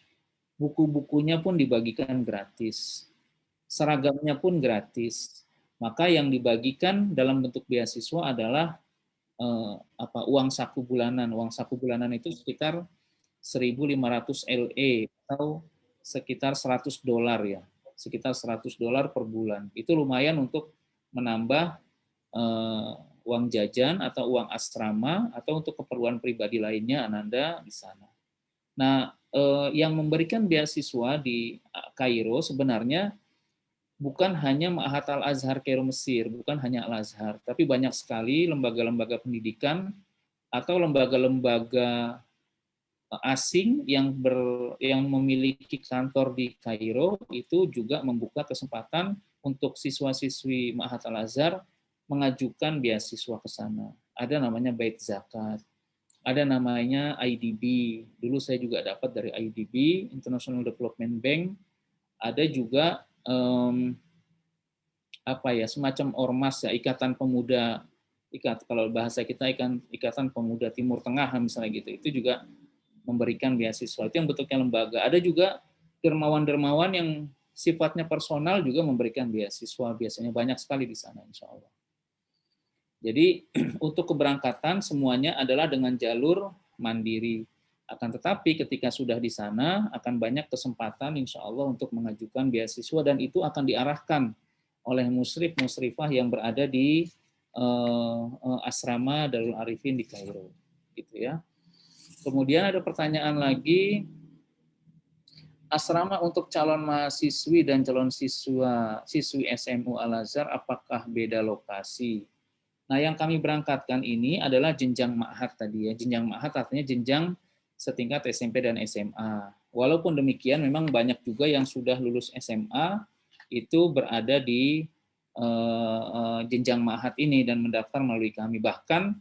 Buku-bukunya pun dibagikan gratis. Seragamnya pun gratis. Maka yang dibagikan dalam bentuk beasiswa adalah uang saku bulanan. Uang saku bulanan itu sekitar 1.500 LE atau sekitar $100 ya. Sekitar $100 per bulan. Itu lumayan untuk menambah uang jajan atau uang asrama atau untuk keperluan pribadi lainnya Ananda di sana. Nah, yang memberikan beasiswa di Kairo sebenarnya bukan hanya Ma'had Al-Azhar Kairo Mesir, bukan hanya Al-Azhar, tapi banyak sekali lembaga-lembaga pendidikan atau lembaga-lembaga asing yang memiliki kantor di Kairo itu juga membuka kesempatan untuk siswa-siswi Ma'had Al-Azhar mengajukan beasiswa ke sana. Ada namanya Bait Zakat, ada namanya IDB. Dulu saya juga dapat dari IDB, International Development Bank. Ada juga semacam ormas ya, Ikatan Pemuda, kalau bahasa kita Ikatan Pemuda Timur Tengah misalnya gitu. Itu juga memberikan beasiswa. Itu yang bentuknya lembaga. Ada juga dermawan-dermawan yang sifatnya personal juga memberikan beasiswa. Biasanya banyak sekali di sana, insya Allah. Jadi untuk keberangkatan semuanya adalah dengan jalur mandiri. Akan tetapi ketika sudah di sana akan banyak kesempatan insya Allah untuk mengajukan beasiswa dan itu akan diarahkan oleh musyrif-musyrifah yang berada di asrama Darul Arifin di Kairo. Gitu ya. Kemudian ada pertanyaan lagi, asrama untuk calon mahasiswi dan calon siswi SMU Al-Azhar apakah beda lokasi? Nah, yang kami berangkatkan ini adalah jenjang ma'had tadi ya. Jenjang ma'had artinya jenjang setingkat SMP dan SMA. Walaupun demikian memang banyak juga yang sudah lulus SMA itu berada di jenjang ma'had ini dan mendaftar melalui kami. Bahkan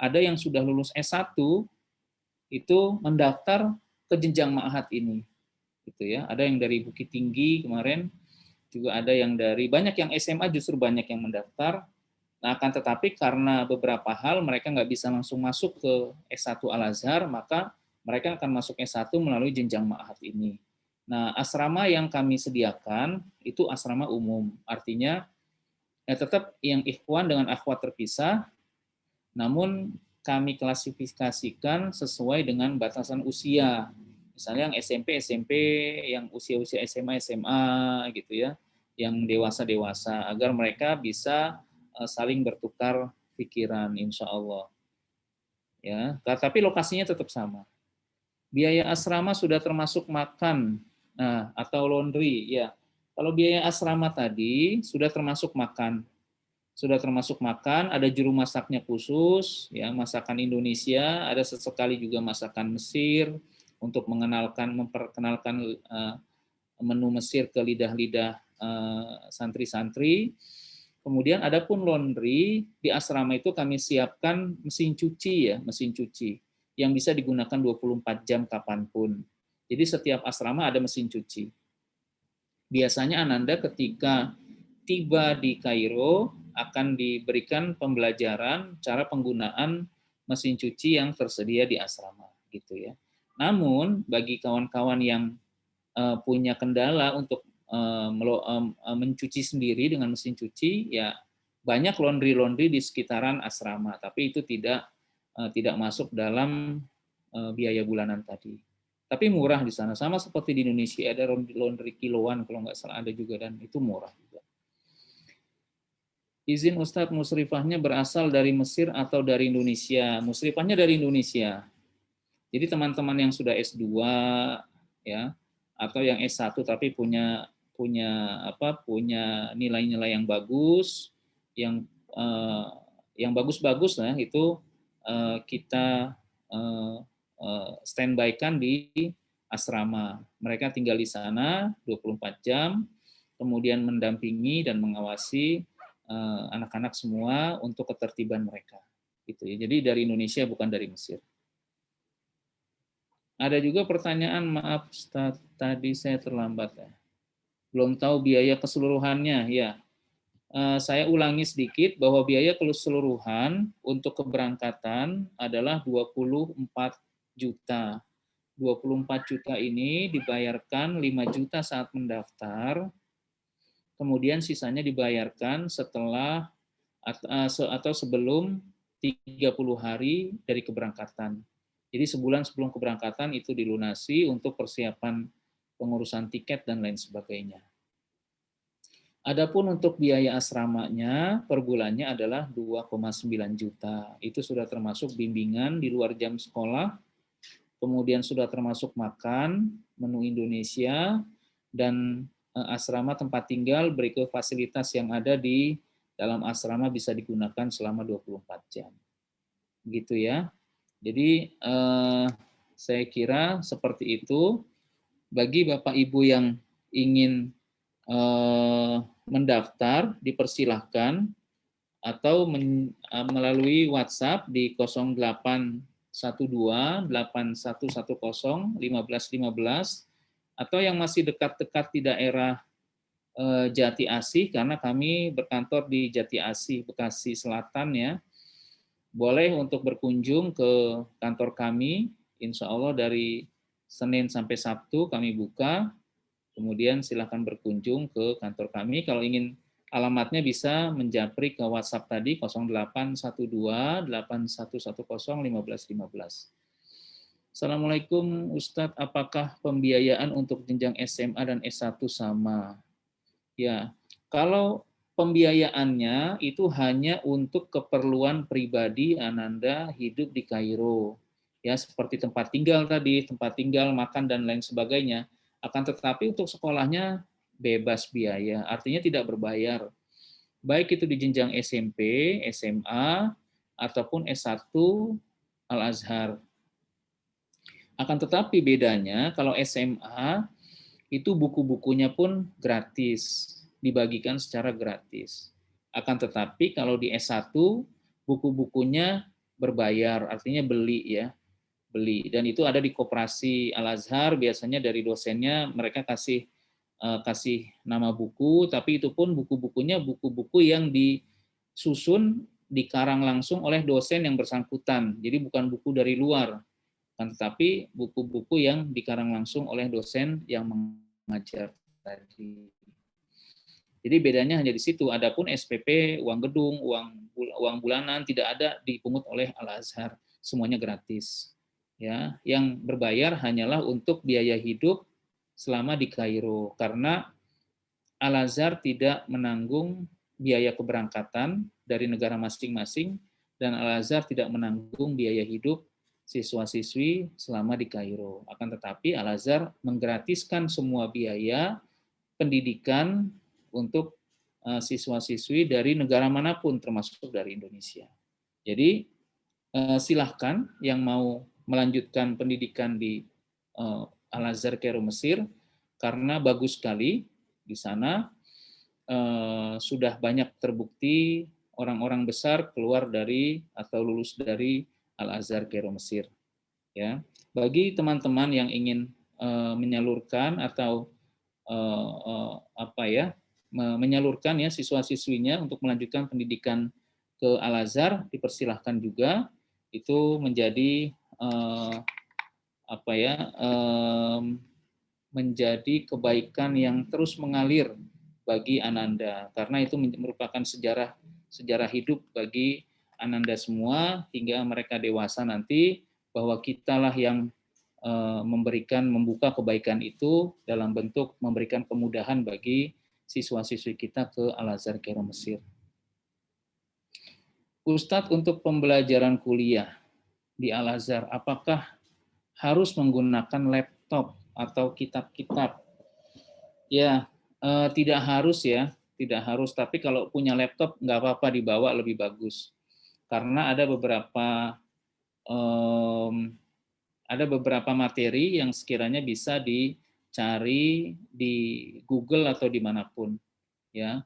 ada yang sudah lulus S1 itu mendaftar ke jenjang ma'had ini. Gitu ya. Ada yang dari Bukit Tinggi kemarin, juga ada yang dari banyak yang SMA justru banyak yang mendaftar. Nah, akan tetapi karena beberapa hal mereka nggak bisa langsung masuk ke S1 Al-Azhar, maka mereka akan masuk S1 melalui jenjang ma'had ini. Nah, asrama yang kami sediakan itu asrama umum. Artinya tetap yang ikhwan dengan akhwat terpisah, namun kami klasifikasikan sesuai dengan batasan usia. Misalnya yang SMP, yang usia-usia SMA, SMA gitu ya, yang dewasa-dewasa, agar mereka bisa saling bertukar pikiran, insya Allah. Ya, tapi lokasinya tetap sama. Biaya asrama sudah termasuk makan, atau laundry, ya. Kalau biaya asrama tadi sudah termasuk makan, ada juru masaknya khusus, ya masakan Indonesia, ada sesekali juga masakan Mesir untuk memperkenalkan menu Mesir ke lidah-lidah santri-santri. Kemudian ada pun laundry di asrama itu kami siapkan mesin cuci yang bisa digunakan 24 jam kapanpun. Jadi setiap asrama ada mesin cuci. Biasanya Ananda ketika tiba di Kairo akan diberikan pembelajaran cara penggunaan mesin cuci yang tersedia di asrama gitu ya. Namun bagi kawan-kawan yang punya kendala untuk mencuci sendiri dengan mesin cuci, ya banyak laundry di sekitaran asrama, tapi itu tidak masuk dalam biaya bulanan tadi. Tapi murah di sana, sama seperti di Indonesia ada laundry kiloan kalau nggak salah ada juga, dan itu murah juga. Izin Ustadz, musrifahnya berasal dari Mesir atau dari Indonesia? Musrifahnya dari Indonesia. Jadi teman-teman yang sudah S2 ya atau yang S1 tapi punya nilai-nilai yang bagus, yang bagus-bagus lah itu kita standby-kan di asrama. Mereka tinggal di sana 24 jam, kemudian mendampingi dan mengawasi anak-anak semua untuk ketertiban mereka. Gitu ya. Jadi dari Indonesia bukan dari Mesir. Ada juga pertanyaan, maaf Ustaz, tadi saya terlambat ya. Belum tahu biaya keseluruhannya, ya. Saya ulangi sedikit bahwa biaya keseluruhan untuk keberangkatan adalah 24 juta. 24 juta ini dibayarkan 5 juta saat mendaftar, kemudian sisanya dibayarkan setelah atau sebelum 30 hari dari keberangkatan. Jadi sebulan sebelum keberangkatan itu dilunasi untuk persiapan pengurusan tiket dan lain sebagainya. Adapun untuk biaya asramanya per bulannya adalah 2,9 juta. Itu sudah termasuk bimbingan di luar jam sekolah, kemudian sudah termasuk makan, menu Indonesia, dan asrama tempat tinggal berikut fasilitas yang ada di dalam asrama bisa digunakan selama 24 jam. Gitu ya. Jadi saya kira seperti itu. Bagi Bapak Ibu yang ingin mendaftar, dipersilahkan atau melalui WhatsApp di 0812 8110 1515 atau yang masih dekat-dekat di daerah Jati Asih, karena kami berkantor di Jati Asih, Bekasi Selatan ya. Boleh untuk berkunjung ke kantor kami, insya Allah dari Senin sampai Sabtu kami buka, kemudian silakan berkunjung ke kantor kami. Kalau ingin alamatnya bisa menjapri ke WhatsApp tadi 0812 8110 1515. Assalamualaikum Ustadz, apakah pembiayaan untuk jenjang SMA dan S1 sama? Ya, kalau pembiayaannya itu hanya untuk keperluan pribadi Ananda hidup di Kairo. Ya, seperti tempat tinggal tadi, tempat tinggal, makan, dan lain sebagainya. Akan tetapi untuk sekolahnya bebas biaya, artinya tidak berbayar. Baik itu di jenjang SMP, SMA, ataupun S1 Al-Azhar. Akan tetapi bedanya kalau SMA itu buku-bukunya pun gratis, dibagikan secara gratis. Akan tetapi kalau di S1 buku-bukunya berbayar, artinya beli ya, beli. Dan itu ada di Koperasi Al-Azhar, biasanya dari dosennya mereka kasih nama buku, tapi itu pun buku-bukunya buku-buku yang disusun, dikarang langsung oleh dosen yang bersangkutan. Jadi bukan buku dari luar, tetapi buku-buku yang dikarang langsung oleh dosen yang mengajar tadi. Jadi bedanya hanya di situ. Adapun SPP, uang gedung, uang bulanan tidak ada dipungut oleh Al-Azhar, semuanya gratis. Ya, yang berbayar hanyalah untuk biaya hidup selama di Kairo, karena Al-Azhar tidak menanggung biaya keberangkatan dari negara masing-masing, dan Al-Azhar tidak menanggung biaya hidup siswa-siswi selama di Kairo. Akan tetapi Al-Azhar menggratiskan semua biaya pendidikan untuk siswa-siswi dari negara manapun, termasuk dari Indonesia. Jadi silahkan yang mau melanjutkan pendidikan di Al-Azhar Kairo Mesir, karena bagus sekali di sana sudah banyak terbukti orang-orang besar keluar dari atau lulus dari Al-Azhar Kairo Mesir. Ya, bagi teman-teman yang ingin menyalurkan atau menyalurkan ya siswa-siswinya untuk melanjutkan pendidikan ke Al-Azhar, dipersilahkan juga. Itu menjadi menjadi kebaikan yang terus mengalir bagi Ananda, karena itu merupakan sejarah hidup bagi Ananda semua hingga mereka dewasa nanti, bahwa kitalah yang membuka kebaikan itu dalam bentuk memberikan kemudahan bagi siswa-siswi kita ke Al-Azhar Kairo Mesir. Ustadz, untuk pembelajaran kuliah di Al-Azhar, apakah harus menggunakan laptop atau kitab-kitab? Ya, tidak harus ya, tidak harus. Tapi kalau punya laptop nggak apa-apa dibawa, lebih bagus. Karena ada beberapa materi yang sekiranya bisa dicari di Google atau dimanapun, ya.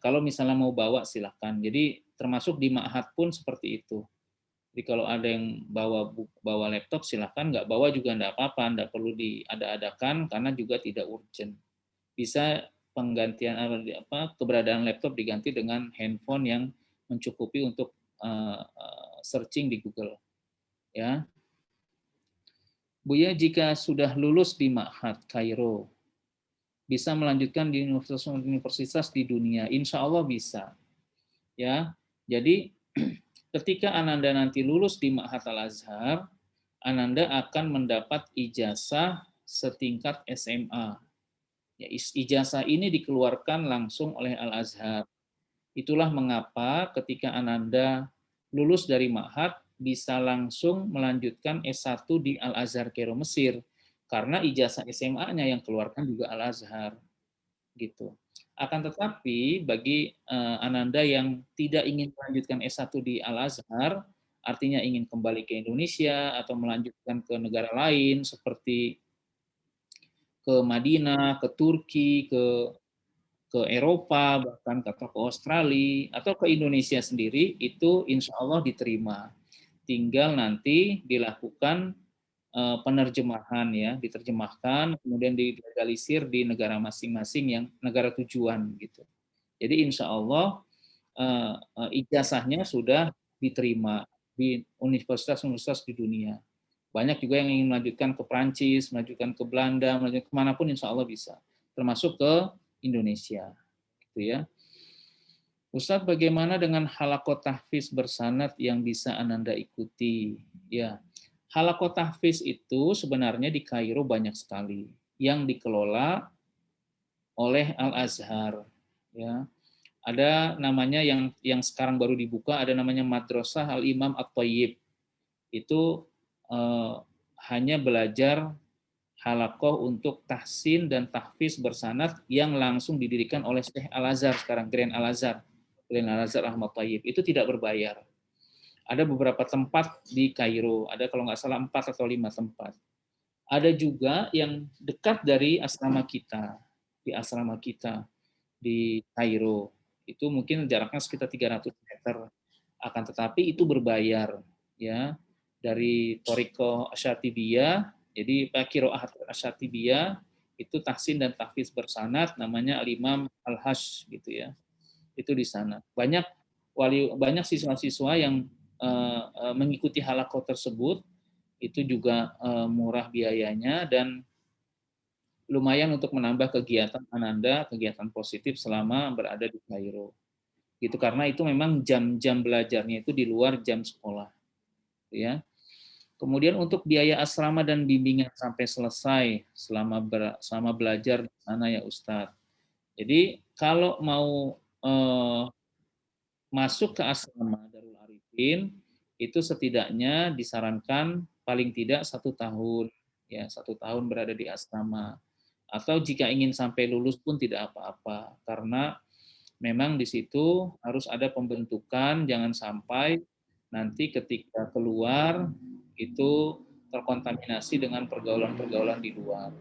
Kalau misalnya mau bawa silahkan. Jadi termasuk di ma'had pun seperti itu. Jadi kalau ada yang bawa laptop silahkan, nggak bawa juga nggak apa-apa, nggak perlu diada-adakan karena juga tidak urgent. Bisa penggantian keberadaan laptop diganti dengan handphone yang mencukupi untuk searching di Google, ya. Buya, jika sudah lulus di Ma'had Kairo, bisa melanjutkan di universitas di dunia? Insya Allah bisa. Ya, jadi ketika Ananda nanti lulus di Ma'had Al-Azhar, Ananda akan mendapat ijazah setingkat SMA. Ya, ijazah ini dikeluarkan langsung oleh Al-Azhar. Itulah mengapa ketika Ananda lulus dari Ma'had bisa langsung melanjutkan S1 di Al-Azhar Kairo Mesir, karena ijazah SMA-nya yang keluarkan juga Al-Azhar, gitu. Akan tetapi bagi Ananda yang tidak ingin melanjutkan S1 di Al-Azhar, artinya ingin kembali ke Indonesia atau melanjutkan ke negara lain seperti ke Madinah, ke Turki, ke Eropa, bahkan ke Australia, atau ke Indonesia sendiri, itu insya Allah diterima. Tinggal nanti dilakukan penerjemahan, ya, diterjemahkan, kemudian dilegalisir di negara masing-masing yang negara tujuan, gitu. Jadi insya Allah ijazahnya sudah diterima di universitas-universitas di dunia. Banyak juga yang ingin melanjutkan ke Prancis, melanjutkan ke Belanda, melanjutkan kemanapun insya Allah bisa, termasuk ke Indonesia, gitu ya. Ustadz, bagaimana dengan halaqah tahfiz bersanad yang bisa Ananda ikuti? Ya, halaqah tahfiz itu sebenarnya di Kairo banyak sekali yang dikelola oleh Al-Azhar, ya. Ada namanya yang sekarang baru dibuka, ada namanya Madrasah Al-Imam At-Thayyib. Itu hanya belajar halaqah untuk tahsin dan tahfiz bersanad yang langsung didirikan oleh Syekh Al-Azhar sekarang, Grand Al-Azhar. Grand Al-Azhar Ahmad Thayyib. Itu tidak berbayar. Ada beberapa tempat di Kairo, ada kalau nggak salah 4 atau 5 tempat. Ada juga yang dekat dari asrama kita, di Kairo. Itu mungkin jaraknya sekitar 300 meter. Akan tetapi itu berbayar, ya. Dari Toriko Asyatibiyah, jadi Kiroah Asyatibiyah, itu tahsin dan tahfiz bersanad, namanya Al-Imam Al-Hash, gitu ya. Itu di sana. Banyak siswa-siswa yang mengikuti halaqah tersebut, itu juga murah biayanya dan lumayan untuk menambah kegiatan Ananda, kegiatan positif selama berada di Kairo. Gitu, karena itu memang jam-jam belajarnya itu di luar jam sekolah, ya. Kemudian untuk biaya asrama dan bimbingan sampai selesai selama belajar di sana, ya Ustadz. Jadi kalau mau masuk ke asrama Darul Arifin, itu setidaknya disarankan paling tidak 1 tahun, ya, 1 tahun berada di asrama. Atau jika ingin sampai lulus pun tidak apa-apa, karena memang di situ harus ada pembentukan, jangan sampai nanti ketika keluar itu terkontaminasi dengan pergaulan-pergaulan di luar.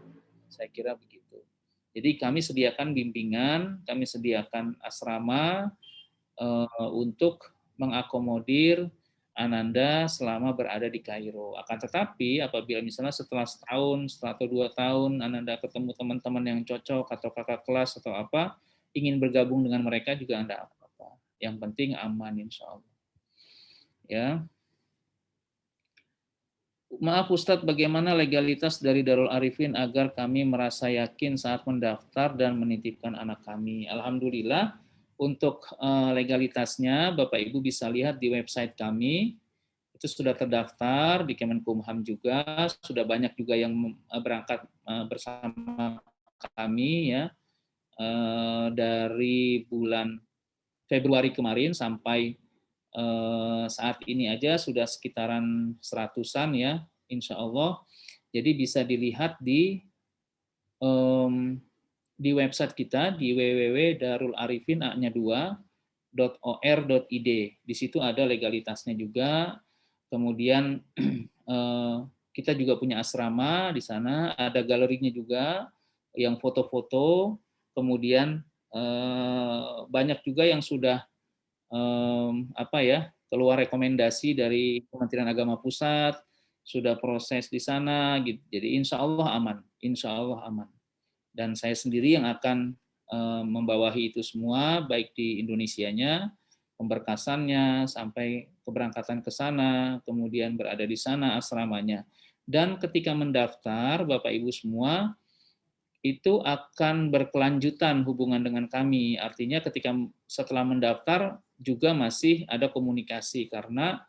Saya kira begitu. Jadi kami sediakan bimbingan, kami sediakan asrama untuk mengakomodir Ananda selama berada di Kairo. Akan tetapi apabila misalnya setelah setahun, setelah atau 2 tahun Ananda ketemu teman-teman yang cocok atau kakak kelas atau apa, ingin bergabung dengan mereka juga tidak apa-apa. Yang penting aman insya Allah. Ya. Maaf Ustadz, bagaimana legalitas dari Darul Arifin agar kami merasa yakin saat mendaftar dan menitipkan anak kami? Alhamdulillah, untuk legalitasnya Bapak Ibu bisa lihat di website kami, itu sudah terdaftar di Kemenkumham juga, sudah banyak juga yang berangkat bersama kami ya, dari bulan Februari kemarin sampai saat ini aja sudah sekitaran seratusan ya, insya Allah. Jadi bisa dilihat um, di website kita di www.darularifin.or.id. Di situ ada legalitasnya juga. Kemudian kita juga punya asrama di sana, ada galerinya juga yang foto-foto. Kemudian banyak juga yang sudah apa ya, keluar rekomendasi dari Kementerian Agama Pusat, sudah proses di sana gitu. Jadi insya Allah aman, insya Allah aman. Dan saya sendiri yang akan membawahi itu semua, baik di Indonesianya, pemberkasannya, sampai keberangkatan ke sana, kemudian berada di sana asramanya. Dan ketika mendaftar, Bapak Ibu semua, itu akan berkelanjutan hubungan dengan kami. Artinya ketika setelah mendaftar juga masih ada komunikasi karena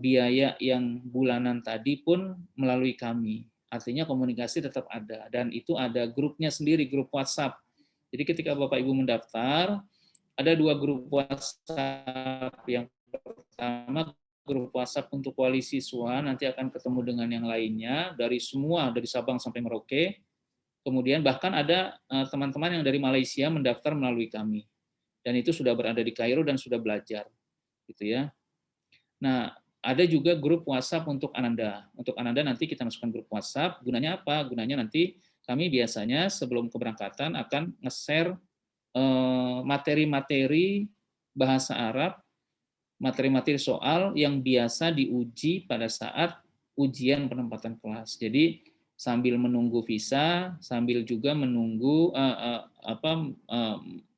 biaya yang bulanan tadi pun melalui kami. Artinya komunikasi tetap ada dan itu ada grupnya sendiri, grup WhatsApp. Jadi ketika Bapak Ibu mendaftar, ada 2 grup WhatsApp. Yang pertama grup WhatsApp untuk wali siswa, nanti akan ketemu dengan yang lainnya dari semua, dari Sabang sampai Merauke. Kemudian bahkan ada teman-teman yang dari Malaysia mendaftar melalui kami. Dan itu sudah berada di Kairo dan sudah belajar. Gitu ya. Nah, ada juga grup WhatsApp untuk Ananda. Untuk Ananda nanti kita masukkan grup WhatsApp. Gunanya apa? Gunanya nanti kami biasanya sebelum keberangkatan akan nge-share materi-materi bahasa Arab, materi-materi soal yang biasa diuji pada saat ujian penempatan kelas. Jadi sambil menunggu visa, sambil juga menunggu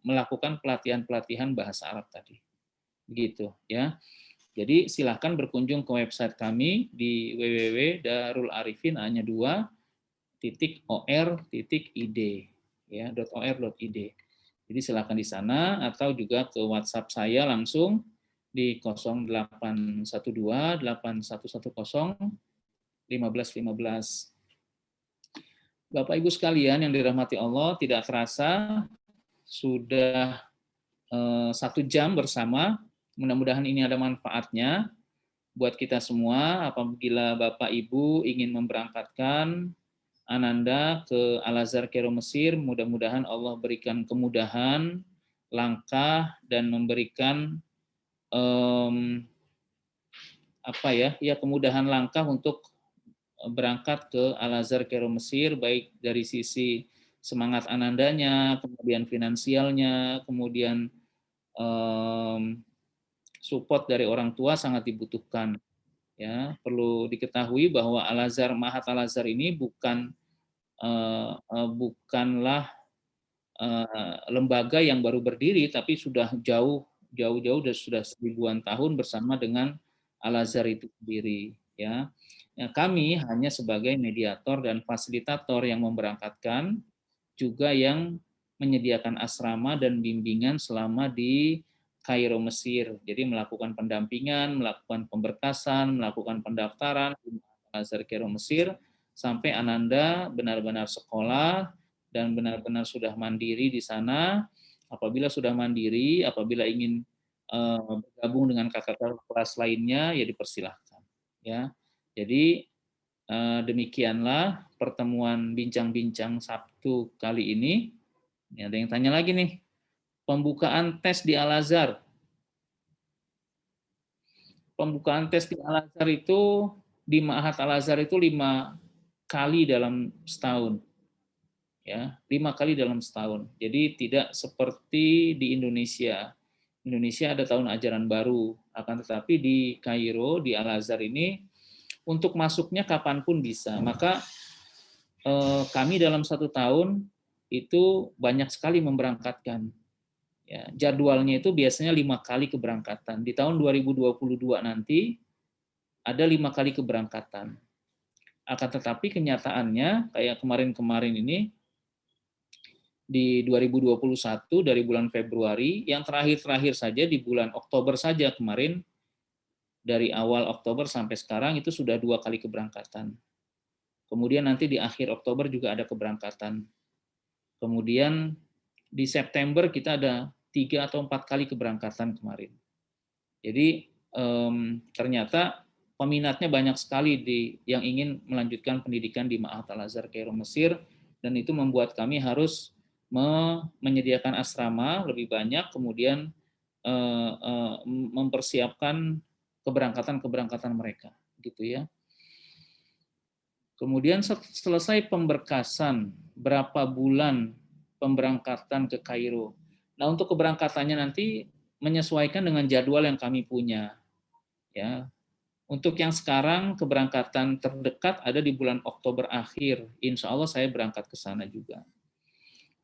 melakukan pelatihan-pelatihan bahasa Arab tadi. Begitu ya. Jadi silahkan berkunjung ke website kami di www.darularifinhanya2.or.id ya, .or.id. Jadi silahkan di sana atau juga ke WhatsApp saya langsung di 0812 8110 1515. Bapak Ibu sekalian yang dirahmati Allah, tidak terasa sudah 1 jam bersama. Mudah-mudahan ini ada manfaatnya buat kita semua. Apabila Bapak Ibu ingin memberangkatkan Ananda ke Al-Azhar Kairo Mesir, mudah-mudahan Allah berikan kemudahan, langkah, dan memberikan kemudahan langkah untuk berangkat ke Al-Azhar Kairo Mesir, baik dari sisi semangat Anandanya, kemudian finansialnya, kemudian support dari orang tua sangat dibutuhkan. Ya, perlu diketahui bahwa Al-Azhar, Ma'had Al-Azhar ini bukanlah lembaga yang baru berdiri, tapi sudah jauh-jauh sudah seribuan tahun bersama dengan Al-Azhar itu sendiri. Ya. Kami hanya sebagai mediator dan fasilitator yang memberangkatkan, juga yang menyediakan asrama dan bimbingan selama di Kairo Mesir. Jadi melakukan pendampingan, melakukan pemberkasan, melakukan pendaftaran di Al-Azhar Kairo Mesir sampai Ananda benar-benar sekolah dan benar-benar sudah mandiri di sana. Apabila sudah mandiri, apabila ingin bergabung dengan kakak kelas lainnya, ya dipersilahkan. Ya, jadi demikianlah pertemuan bincang-bincang Sabtu kali ini. Ya, ada yang tanya lagi nih, pembukaan tes di Al-Azhar. Pembukaan tes di Al-Azhar itu, di Ma'had Al-Azhar itu 5 kali dalam setahun. Ya, 5 kali dalam setahun. Jadi tidak seperti di Indonesia. Indonesia ada tahun ajaran baru, akan tetapi di Kairo, di Al-Azhar ini, untuk masuknya kapanpun bisa. Maka kami dalam 1 tahun itu banyak sekali memberangkatkan. Ya, jadwalnya itu biasanya 5 kali keberangkatan. Di tahun 2022 nanti ada 5 kali keberangkatan. Akan tetapi kenyataannya kayak kemarin-kemarin ini di 2021 dari bulan Februari, yang terakhir-terakhir saja di bulan Oktober saja kemarin, dari awal Oktober sampai sekarang itu sudah 2 kali keberangkatan. Kemudian nanti di akhir Oktober juga ada keberangkatan. Kemudian di September kita ada 3 atau 4 kali keberangkatan kemarin. Jadi ternyata peminatnya banyak sekali yang ingin melanjutkan pendidikan di Ma'had Al-Azhar Kairo Mesir, dan itu membuat kami harus menyediakan asrama lebih banyak, kemudian mempersiapkan keberangkatan mereka, gitu ya. Kemudian selesai pemberkasan, berapa bulan pemberangkatan ke Kairo. Nah, untuk keberangkatannya nanti menyesuaikan dengan jadwal yang kami punya. Ya, untuk yang sekarang keberangkatan terdekat ada di bulan Oktober akhir. Insya Allah saya berangkat ke sana juga.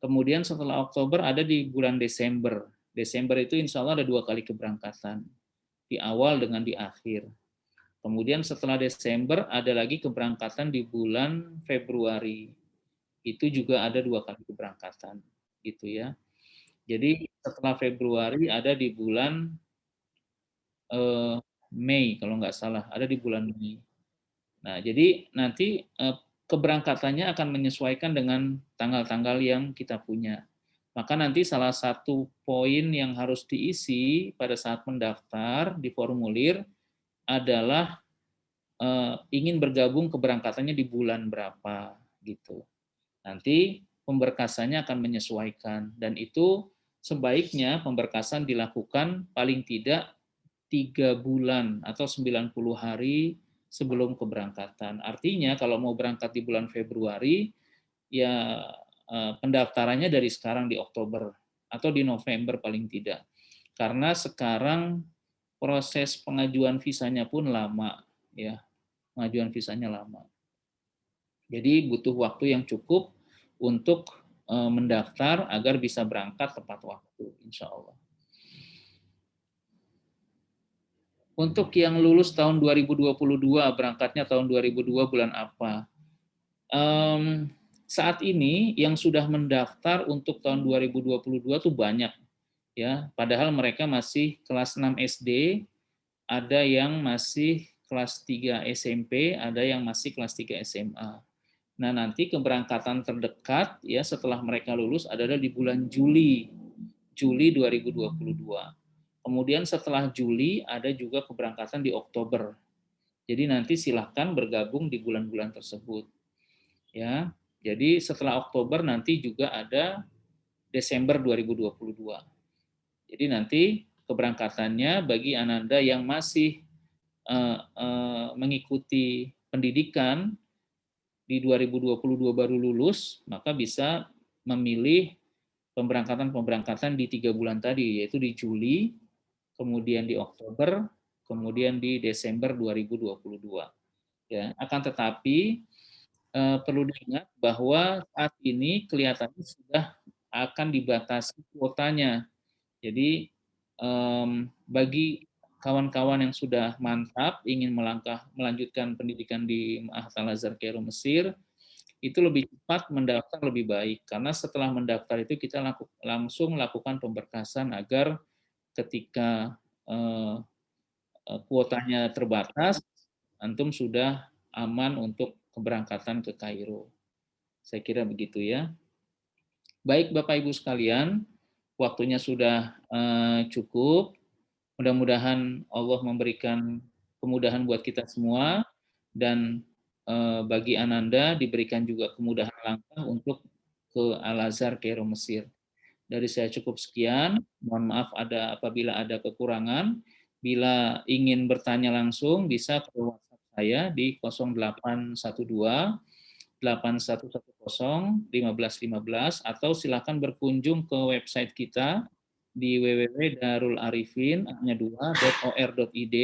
Kemudian setelah Oktober ada di bulan Desember. Desember itu insya Allah ada 2 kali keberangkatan. Di awal dengan di akhir. Kemudian setelah Desember ada lagi keberangkatan di bulan Februari. Itu juga ada 2 kali keberangkatan. Gitu ya. Jadi setelah Februari ada di bulan Mei kalau nggak salah, ada di bulan Mei. Nah, jadi nanti keberangkatannya akan menyesuaikan dengan tanggal-tanggal yang kita punya. Maka nanti salah satu poin yang harus diisi pada saat mendaftar di formulir adalah ingin bergabung keberangkatannya di bulan berapa gitu. Nanti pemberkasannya akan menyesuaikan, dan itu sebaiknya pemberkasan dilakukan paling tidak 3 bulan atau 90 hari sebelum keberangkatan. Artinya kalau mau berangkat di bulan Februari, ya pendaftarannya dari sekarang di Oktober atau di November paling tidak. Karena sekarang proses pengajuan visanya pun lama, ya. Pengajuan visanya lama. Jadi butuh waktu yang cukup untuk mendaftar agar bisa berangkat tepat waktu, insya Allah. Untuk yang lulus tahun 2022, berangkatnya tahun 2002 bulan apa? Saat ini yang sudah mendaftar untuk tahun 2022 tuh banyak, ya. Padahal mereka masih kelas 6 SD, ada yang masih kelas 3 SMP, ada yang masih kelas 3 SMA. Nah, nanti keberangkatan terdekat ya setelah mereka lulus adalah di bulan Juli 2022. Kemudian setelah Juli ada juga keberangkatan di Oktober. Jadi nanti silahkan bergabung di bulan-bulan tersebut. Ya. Jadi setelah Oktober nanti juga ada Desember 2022. Jadi nanti keberangkatannya bagi Ananda yang masih mengikuti pendidikan di 2022 baru lulus, maka bisa memilih pemberangkatan di 3 bulan tadi, yaitu di Juli, kemudian di Oktober, kemudian di Desember 2022. Ya, akan tetapi perlu diingat bahwa saat ini kelihatannya sudah akan dibatasi kuotanya. Jadi bagi kawan-kawan yang sudah mantap ingin melanjutkan pendidikan di Ma'had Al-Azhar Kairo Mesir, itu lebih cepat mendaftar lebih baik, karena setelah mendaftar itu kita langsung lakukan pemberkasan agar ketika kuotanya terbatas, antum sudah aman untuk keberangkatan ke Kairo. Saya kira begitu ya. Baik Bapak Ibu sekalian, waktunya sudah cukup. Mudah-mudahan Allah memberikan kemudahan buat kita semua, dan bagi Ananda diberikan juga kemudahan langkah untuk ke Al-Azhar Kairo Mesir. Dari saya cukup sekian. Mohon maaf apabila ada kekurangan. Bila ingin bertanya langsung bisa ke WhatsApp saya di 0812 8110 1515, atau silakan berkunjung ke website kita di www.darularifin.or.id,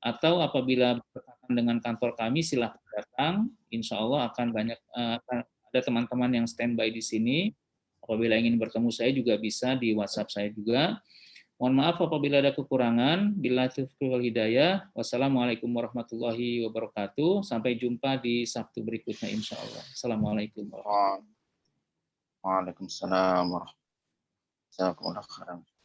atau apabila berdekatan dengan kantor kami silakan datang. Insya Allah akan ada teman-teman yang standby di sini. Apabila ingin bertemu saya juga bisa di WhatsApp saya juga. Mohon maaf apabila ada kekurangan. Billahi taufiq wal hidayah. Wassalamualaikum warahmatullahi wabarakatuh. Sampai jumpa di Sabtu berikutnya insyaallah. Assalamualaikum warahmatullahi wabarakatuh. Waalaikumsalam warahmatullahi wabarakatuh.